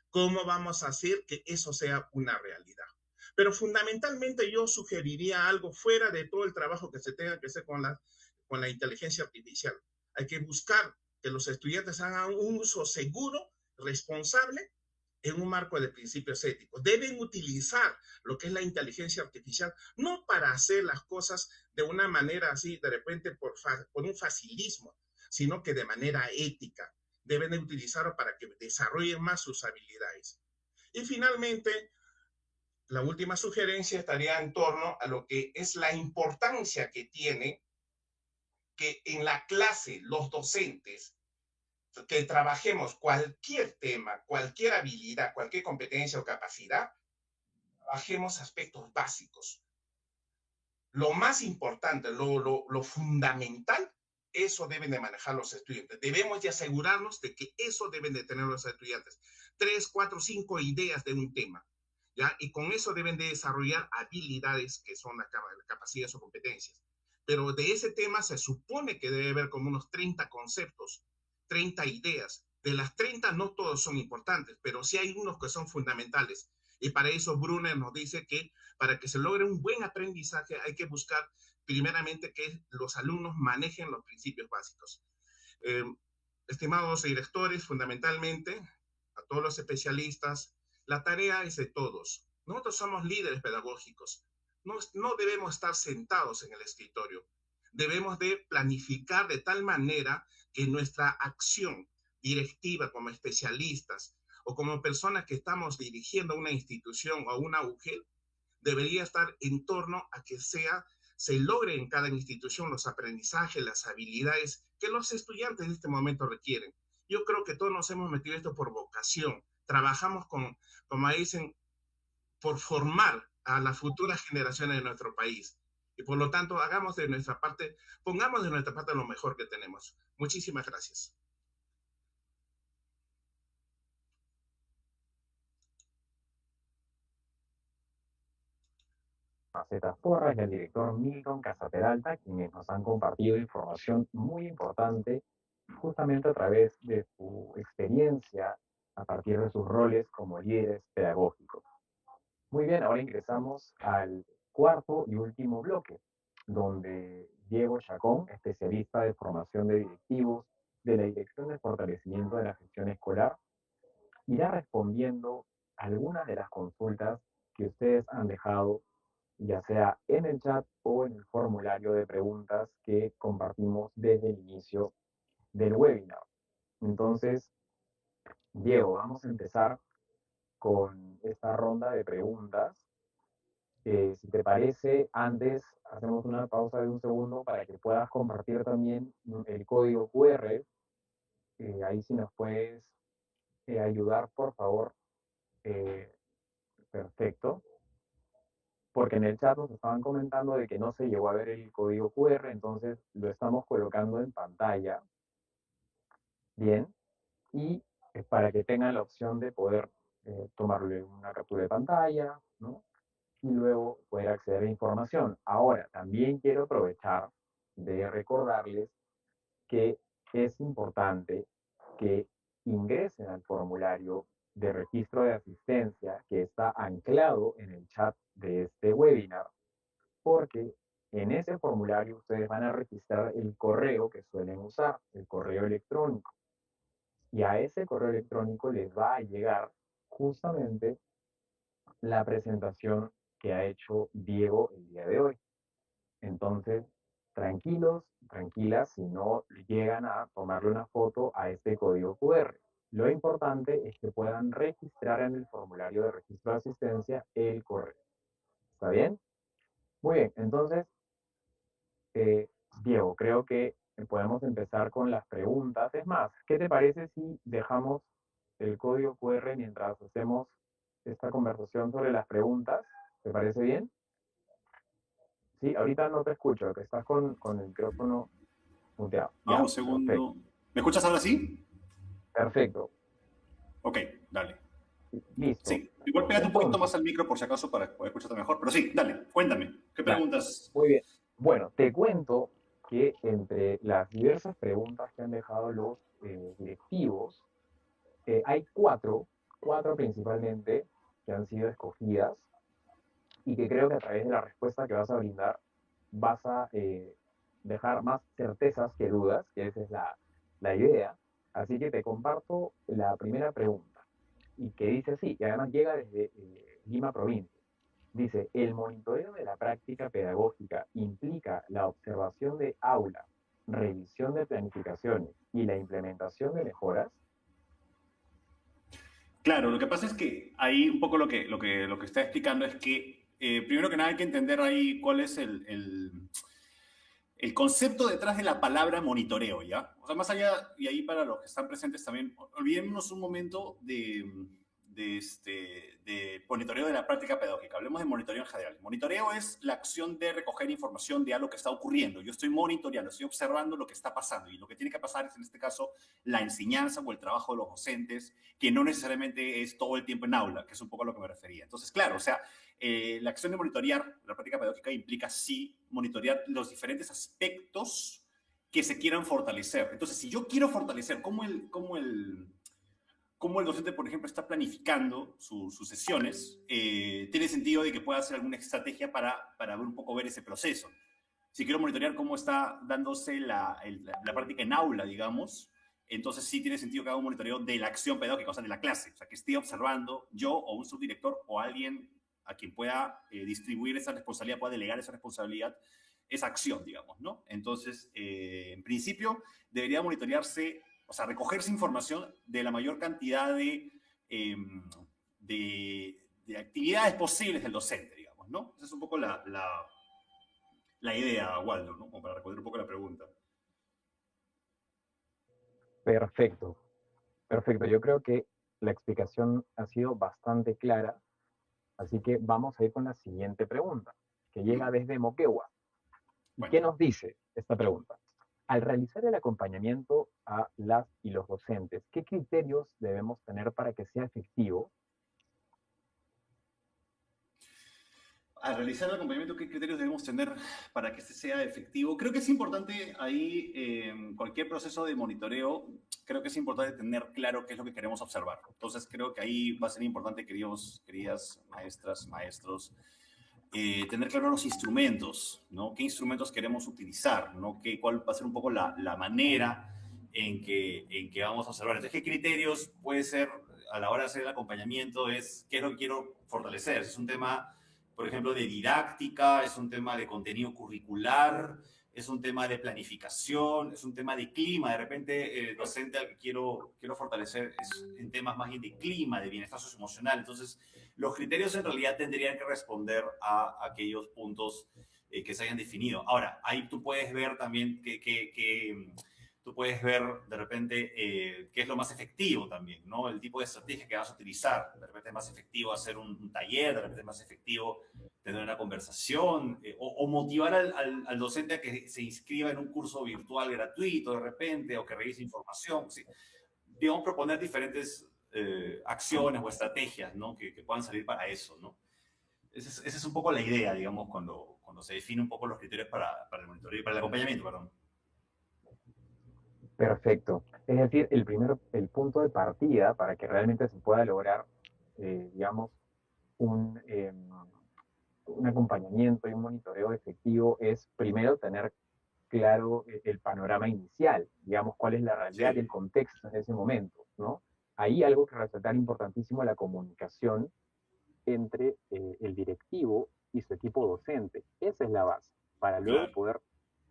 cómo vamos a hacer que eso sea una realidad. Pero fundamentalmente yo sugeriría algo fuera de todo el trabajo que se tenga que hacer con la inteligencia artificial. Hay que buscar que los estudiantes hagan un uso seguro, responsable, en un marco de principios éticos. Deben utilizar lo que es la inteligencia artificial, no para hacer las cosas de una manera así, de repente por un facilismo, sino que de manera ética. Deben de utilizarlo para que desarrollen más sus habilidades. Y finalmente, la última sugerencia estaría en torno a lo que es la importancia que tiene que en la clase los docentes, que trabajemos cualquier tema, cualquier habilidad, cualquier competencia o capacidad, trabajemos aspectos básicos. Lo más importante, lo fundamental, eso deben de manejar los estudiantes. Debemos de asegurarnos de que eso deben de tener los estudiantes. 3, 4, 5 ideas de un tema, ¿ya? Y con eso deben de desarrollar habilidades que son las capacidades o competencias. pero de ese tema se supone que debe haber como unos 30 conceptos, 30 ideas. De las 30 no todos son importantes, pero sí hay unos que son fundamentales. Y para eso Brunner nos dice que para que se logre un buen aprendizaje hay que buscar primeramente que los alumnos manejen los principios básicos. Eh, Estimados directores, fundamentalmente, a todos los especialistas, la tarea es de todos. Nosotros somos líderes pedagógicos. No debemos estar sentados en el escritorio. Debemos de planificar de tal manera que nuestra acción directiva como especialistas o como personas que estamos dirigiendo una institución o una UGEL debería estar en torno a que se logre en cada institución los aprendizajes, las habilidades que los estudiantes en este momento requieren. Yo creo que todos nos hemos metido esto por vocación. Trabajamos como dicen, por formar a las futuras generaciones de nuestro país. Y por lo tanto, hagamos de nuestra parte, pongamos de nuestra parte lo mejor que tenemos. Muchísimas gracias. Macetas Porras y al director Milton Casaperalta, quienes nos han compartido información muy importante justamente a través de su experiencia a partir de sus roles como líderes pedagógicos. Muy bien, ahora ingresamos al cuarto y último bloque, donde Diego Chacón, especialista de formación de directivos de la Dirección de Fortalecimiento de la Gestión Escolar, irá respondiendo algunas de las consultas que ustedes han dejado, ya sea en el chat o en el formulario de preguntas que compartimos desde el inicio del webinar. Entonces, Diego, vamos a empezar con esta ronda de preguntas. Si te parece, antes hacemos una pausa de un segundo para que puedas compartir también el código QR. Ahí si nos puedes ayudar, por favor. Perfecto. Porque en el chat nos estaban comentando de que no se llegó a ver el código QR, entonces lo estamos colocando en pantalla. Bien. Y para que tengan la opción de poder tomarle una captura de pantalla, ¿no? Y luego poder acceder a la información. Ahora, también quiero aprovechar de recordarles que es importante que ingresen al formulario de registro de asistencia que está anclado en el chat de este webinar, porque en ese formulario ustedes van a registrar el correo que suelen usar, el correo electrónico. Y a ese correo electrónico les va a llegar justamente la presentación que ha hecho Diego el día de hoy. Entonces, tranquilos, tranquilas, si no llegan a tomarle una foto a este código QR. Lo importante es que puedan registrar en el formulario de registro de asistencia el correo. ¿Está bien? Muy bien, entonces, Diego, creo que podemos empezar con las preguntas. Es más, ¿qué te parece si dejamos el código QR mientras hacemos esta conversación sobre las preguntas? ¿Te parece bien? Sí, ahorita no te escucho, que estás con el micrófono muteado. Ah, ¿Ya? un segundo. Perfecto. ¿Me escuchas ahora sí? Perfecto. Ok, dale. Listo. Sí, igual pégate un poquito Entonces, más al micro por si acaso para poder escucharte mejor. Pero sí, dale, cuéntame. ¿Qué Dale. preguntas? Muy bien. Bueno, te cuento que entre las diversas preguntas que han dejado los directivos, hay cuatro principalmente que han sido escogidas y que creo que a través de la respuesta que vas a brindar vas a dejar más certezas que dudas, que esa es la idea. Así que te comparto la primera pregunta y que dice así, y además llega desde Lima Provincia. Dice, ¿el monitoreo de la práctica pedagógica implica la observación de aula, revisión de planificaciones y la implementación de mejoras? Claro, lo que pasa es que ahí un poco lo que está explicando es que, primero que nada, hay que entender ahí cuál es el concepto detrás de la palabra monitoreo, ¿ya? O sea, más allá, y ahí para los que están presentes también, olvidémonos un momento de monitoreo de la práctica pedagógica. Hablemos de monitoreo en general. Monitoreo es la acción de recoger información de algo que está ocurriendo. Yo estoy monitoreando, estoy observando lo que está pasando. Y lo que tiene que pasar es, en este caso, la enseñanza o el trabajo de los docentes, que no necesariamente es todo el tiempo en aula, que es un poco a lo que me refería. Entonces, claro, o sea, la acción de monitorear la práctica pedagógica implica, sí, monitorear los diferentes aspectos que se quieran fortalecer. Entonces, si yo quiero fortalecer cómo el docente, por ejemplo, está planificando sus sesiones, tiene sentido de que pueda hacer alguna estrategia para un poco ver ese proceso. Si quiero monitorear cómo está dándose la práctica en aula, digamos, entonces sí tiene sentido que haga un monitoreo de la acción pedagógica, o sea, de la clase. O sea, que esté observando yo o un subdirector o alguien a quien pueda distribuir esa responsabilidad, pueda delegar esa responsabilidad, esa acción, digamos, ¿no? Entonces, en principio, debería monitorearse, o sea, recogerse información de la mayor cantidad de actividades posibles del docente, digamos, ¿no? Esa es un poco la idea, Waldo, ¿no? Como para responder un poco la pregunta. Perfecto, perfecto. Yo creo que la explicación ha sido bastante clara, así que vamos a ir con la siguiente pregunta, que llega desde Moquegua. Bueno. ¿Qué nos dice esta pregunta? Al realizar el acompañamiento a las y los docentes, ¿qué criterios debemos tener para que sea efectivo? Al realizar el acompañamiento, ¿qué criterios debemos tener para que este sea efectivo? Creo que es importante ahí, cualquier proceso de monitoreo, creo que es importante tener claro qué es lo que queremos observar. Entonces, creo que ahí va a ser importante, queridas maestras, maestros, tener claro los instrumentos, ¿no? ¿Qué instrumentos queremos utilizar, ¿no? ¿Cuál va a ser un poco la manera en que vamos a observar? Entonces, ¿qué criterios puede ser a la hora de hacer el acompañamiento? ¿Qué es lo que quiero fortalecer? Es un tema, por ejemplo, de didáctica, es un tema de contenido curricular, es un tema de planificación, es un tema de clima. De repente, el docente al que quiero fortalecer es en temas más bien de clima, de bienestar socioemocional. Entonces, los criterios en realidad tendrían que responder a aquellos puntos que se hayan definido. Ahora, ahí tú puedes ver también tú puedes ver de repente qué es lo más efectivo también, ¿no? El tipo de estrategia que vas a utilizar. De repente es más efectivo hacer un taller, de repente es más efectivo tener una conversación o motivar al docente a que se inscriba en un curso virtual gratuito de repente o que revise información. ¿Sí? Digamos, proponer diferentes acciones o estrategias, ¿no? Que puedan salir para eso, ¿no? Esa es un poco la idea, digamos, cuando se define un poco los criterios para el monitoreo y para el acompañamiento, perdón. Perfecto. Es decir, el punto de partida para que realmente se pueda lograr, digamos, un acompañamiento y un monitoreo efectivo es primero tener claro el panorama inicial, digamos, cuál es la realidad y el contexto en ese momento, ¿no? Ahí algo que resaltar importantísimo, la comunicación entre el directivo y su equipo docente. Esa es la base, para luego poder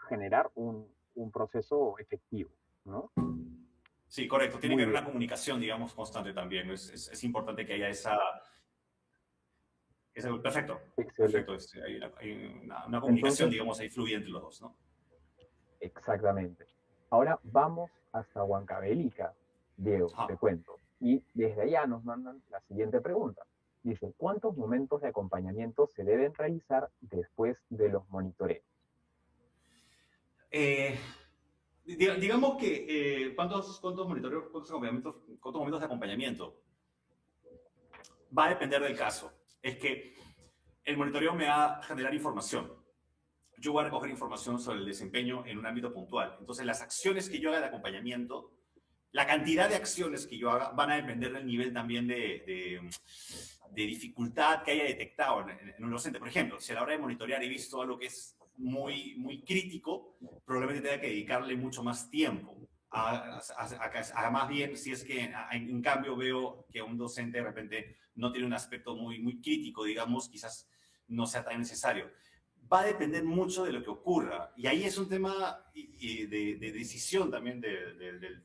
generar un proceso efectivo, ¿no? Sí, correcto. Tiene que haber una comunicación, digamos, constante también. Es importante que haya esa... Perfecto. Excelente. Perfecto. Hay una comunicación, Entonces, digamos, ahí fluye entre los dos, ¿no? Exactamente. Ahora vamos hasta Huancavelica, Diego, te cuento. Y desde allá nos mandan la siguiente pregunta. Dice, ¿cuántos momentos de acompañamiento se deben realizar después de los monitoreos? Digamos que, ¿cuántos monitoreos, cuántos momentos de acompañamiento? Va a depender del caso. Es que el monitoreo me va a generar información. Yo voy a recoger información sobre el desempeño en un ámbito puntual. Entonces, las acciones que yo haga de acompañamiento, la cantidad de acciones que yo haga van a depender del nivel también de dificultad que haya detectado en un docente. Por ejemplo, si a la hora de monitorear he visto algo que es muy, muy crítico, probablemente tenga que dedicarle mucho más tiempo. Más bien, si es que en cambio veo que un docente de repente no tiene un aspecto muy, muy crítico, digamos, quizás no sea tan necesario. Va a depender mucho de lo que ocurra. Y ahí es un tema de decisión también del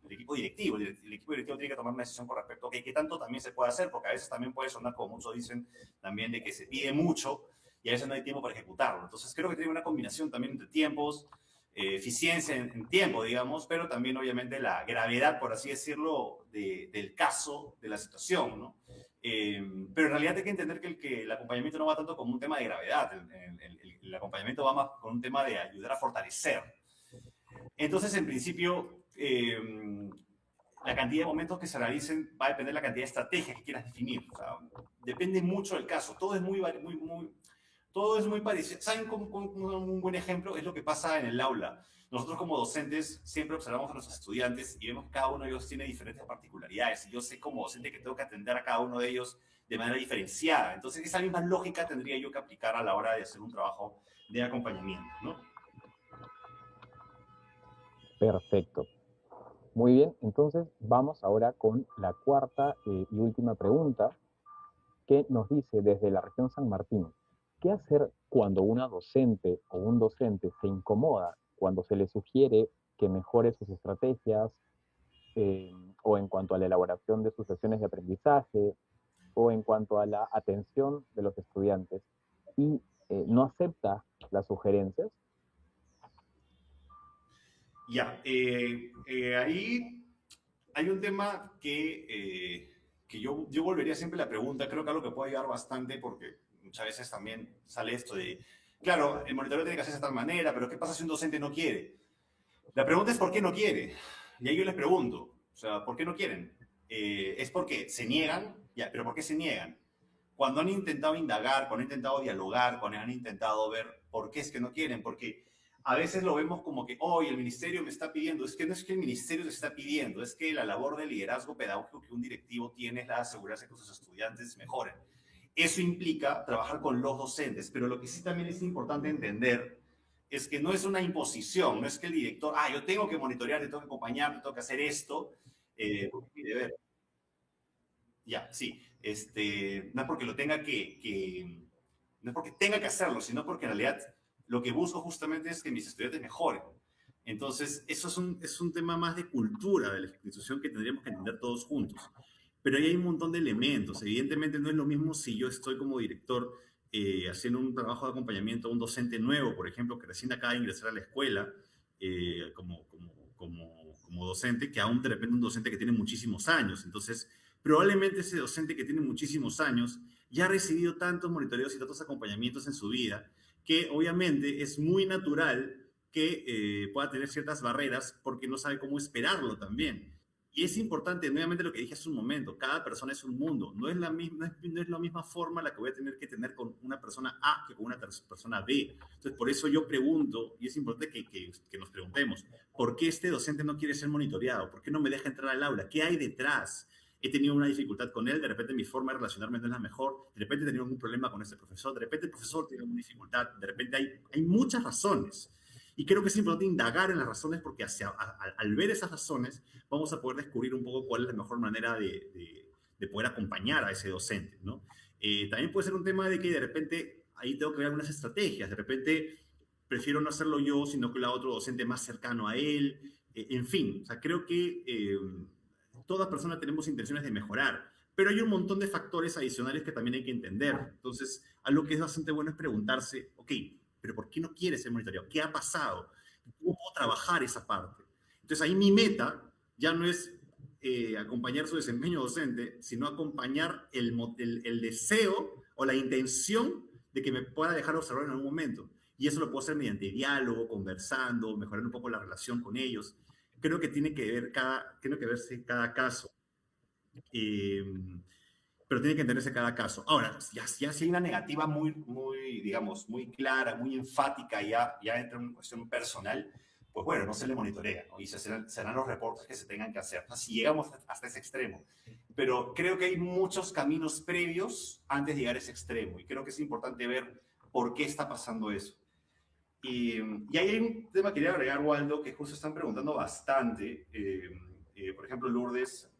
equipo directivo. El equipo directivo tiene que tomar una decisión con respecto a qué tanto también se puede hacer, porque a veces también puede sonar, como muchos dicen, también de que se pide mucho y a veces no hay tiempo para ejecutarlo. Entonces creo que tiene una combinación también entre tiempos, eficiencia en tiempo, digamos, pero también obviamente la gravedad, por así decirlo, del caso, de la situación, ¿no? Pero en realidad hay que entender que el acompañamiento no va tanto como un tema de gravedad, el acompañamiento va más con un tema de ayudar a fortalecer. Entonces, en principio, la cantidad de momentos que se realicen va a depender de la cantidad de estrategias que quieras definir. O sea, depende mucho del caso. Todo es muy parecido. ¿Saben un buen ejemplo? Es lo que pasa en el aula. Nosotros como docentes siempre observamos a nuestros estudiantes y vemos que cada uno de ellos tiene diferentes particularidades. Y yo sé como docente que tengo que atender a cada uno de ellos de manera diferenciada. Entonces, esa misma lógica tendría yo que aplicar a la hora de hacer un trabajo de acompañamiento, ¿no? Perfecto. Muy bien, entonces vamos ahora con la cuarta y última pregunta que nos dice desde la región San Martín, ¿qué hacer cuando una docente o un docente se incomoda cuando se le sugiere que mejore sus estrategias o en cuanto a la elaboración de sus sesiones de aprendizaje o en cuanto a la atención de los estudiantes y no acepta las sugerencias? Ya, ahí hay un tema que yo volvería siempre a la pregunta, creo que algo que puede ayudar bastante porque muchas veces también sale esto de, claro, el monitoreo tiene que hacerse de tal manera, pero ¿qué pasa si un docente no quiere? La pregunta es ¿por qué no quiere? Y ahí yo les pregunto, o sea, ¿por qué no quieren? ¿Es porque se niegan? Ya, pero ¿por qué se niegan? Cuando han intentado indagar, cuando han intentado dialogar, cuando han intentado ver por qué es que no quieren, porque a veces lo vemos como que, hoy el ministerio me está pidiendo, es que no es que el ministerio te está pidiendo, es que la labor de liderazgo pedagógico que un directivo tiene es la de asegurarse que sus estudiantes mejoren. Eso implica trabajar con los docentes, pero lo que sí también es importante entender es que no es una imposición, no es que el director, yo tengo que monitorear, te tengo que acompañar, te tengo que hacer esto, porque es mi deber. Ya, sí, no es porque lo tenga no es porque tenga que hacerlo, sino porque en realidad lo que busco justamente es que mis estudiantes mejoren. Entonces, eso es un tema más de cultura de la institución que tendríamos que entender todos juntos. Pero ahí hay un montón de elementos. Evidentemente no es lo mismo si yo estoy como director haciendo un trabajo de acompañamiento a un docente nuevo, por ejemplo, que recién acaba de ingresar a la escuela como docente, que aún de repente un docente que tiene muchísimos años. Entonces, probablemente ese docente que tiene muchísimos años ya ha recibido tantos monitoreos y tantos acompañamientos en su vida que obviamente es muy natural que pueda tener ciertas barreras porque no sabe cómo esperarlo también. Y es importante, nuevamente lo que dije hace un momento, cada persona es un mundo, no es la misma forma la que voy a tener que tener con una persona A que con una persona B. Entonces, por eso yo pregunto, y es importante que nos preguntemos, ¿por qué este docente no quiere ser monitoreado? ¿Por qué no me deja entrar al aula? ¿Qué hay detrás? He tenido una dificultad con él, de repente mi forma de relacionarme no es la mejor, de repente he tenido algún problema con este profesor, de repente el profesor tiene alguna dificultad, de repente hay muchas razones. Y creo que es importante indagar en las razones porque al ver esas razones vamos a poder descubrir un poco cuál es la mejor manera de poder acompañar a ese docente, ¿no? También puede ser un tema de que de repente ahí tengo que ver algunas estrategias, de repente prefiero no hacerlo yo, sino que la otro docente más cercano a él, en fin, o sea, creo que todas personas tenemos intenciones de mejorar, pero hay un montón de factores adicionales que también hay que entender. Entonces, algo que es bastante bueno es preguntarse, ok, pero ¿por qué no quiere ser monitoreado? ¿Qué ha pasado? ¿Cómo puedo trabajar esa parte? Entonces, ahí mi meta ya no es acompañar su desempeño docente, sino acompañar el deseo o la intención de que me pueda dejar observar en algún momento. Y eso lo puedo hacer mediante diálogo, conversando, mejorando un poco la relación con ellos. Creo que tiene que verse cada caso. Pero tiene que entenderse cada caso. Ahora, ya si hay una negativa digamos, muy clara, muy enfática, ya entra en una cuestión personal, pues bueno, no se le monitorea, ¿no? Y serán los reportes que se tengan que hacer. O sea, si llegamos hasta ese extremo. Pero creo que hay muchos caminos previos antes de llegar a ese extremo. Y creo que es importante ver por qué está pasando eso. Y ahí hay un tema que quería agregar, Waldo, que justo están preguntando bastante. Por ejemplo, Lourdes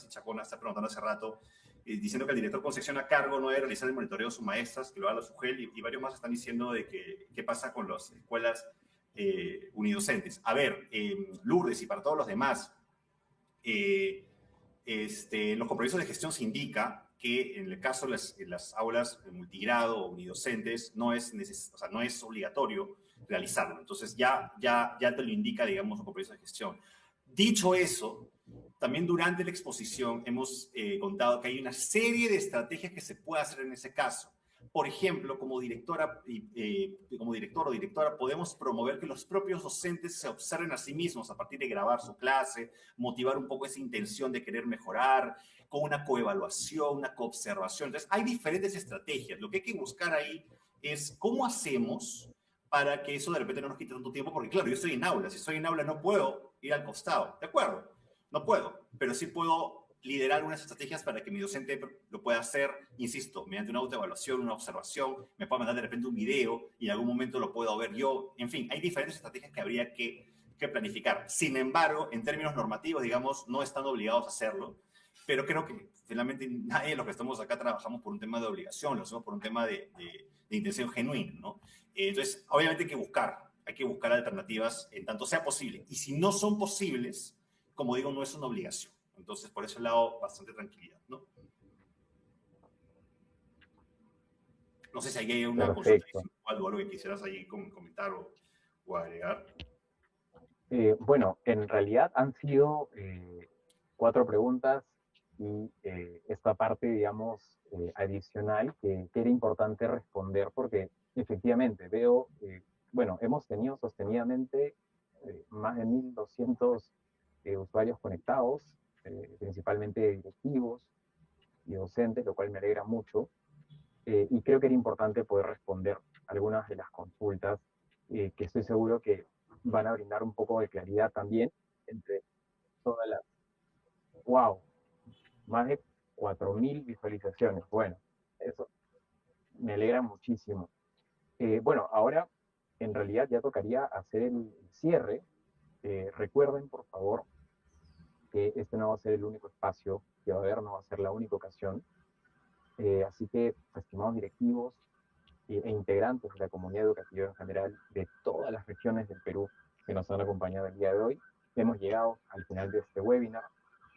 Chacona está preguntando hace rato, diciendo que el director con sección a cargo no debe realizar el monitoreo de sus maestras, que lo haga la SUGEL, y varios más están diciendo de que qué pasa con las escuelas unidocentes. A ver, Lourdes, y para todos los demás, en los compromisos de gestión se indica que en el caso de las aulas multigrado o unidocentes no es obligatorio realizarlo. Entonces ya te lo indica, digamos, un compromiso de gestión. Dicho eso, también durante la exposición hemos contado que hay una serie de estrategias que se puede hacer en ese caso. Por ejemplo, como directora, como director o directora, podemos promover que los propios docentes se observen a sí mismos a partir de grabar su clase, motivar un poco esa intención de querer mejorar, con una coevaluación, una coobservación. Entonces, hay diferentes estrategias. Lo que hay que buscar ahí es cómo hacemos para que eso de repente no nos quite tanto tiempo, porque claro, yo estoy en aula. Si estoy en aula no puedo ir al costado, ¿de acuerdo? No puedo, pero sí puedo liderar algunas estrategias para que mi docente lo pueda hacer, insisto, mediante una autoevaluación, una observación, me pueda mandar de repente un video y en algún momento lo puedo ver yo. En fin, hay diferentes estrategias que habría que planificar. Sin embargo, en términos normativos, digamos, no están obligados a hacerlo, pero creo que finalmente nadie de los que estamos acá trabajamos por un tema de obligación, lo hacemos por un tema de intención genuina, ¿no? Entonces, obviamente hay que buscar alternativas en tanto sea posible. Y si no son posibles, como digo, no es una obligación. Entonces, por ese lado, bastante tranquilidad, ¿no? No sé si hay una consulta o algo que quisieras ahí comentar o agregar. Bueno, en realidad han sido 4 preguntas y esta parte, digamos, adicional que era importante responder porque efectivamente veo, bueno, hemos tenido sostenidamente más de 1.200 usuarios conectados, principalmente directivos y docentes, lo cual me alegra mucho. Y creo que era importante poder responder algunas de las consultas que estoy seguro que van a brindar un poco de claridad también entre todas las... ¡Wow! Más de 4.000 visualizaciones. Bueno, eso me alegra muchísimo. Bueno, ahora en realidad ya tocaría hacer el cierre. Recuerden, por favor, que este no va a ser el único espacio que va a haber, no va a ser la única ocasión. Así que, estimados directivos e integrantes de la comunidad educativa en general de todas las regiones del Perú que nos han acompañado el día de hoy, hemos llegado al final de este webinar.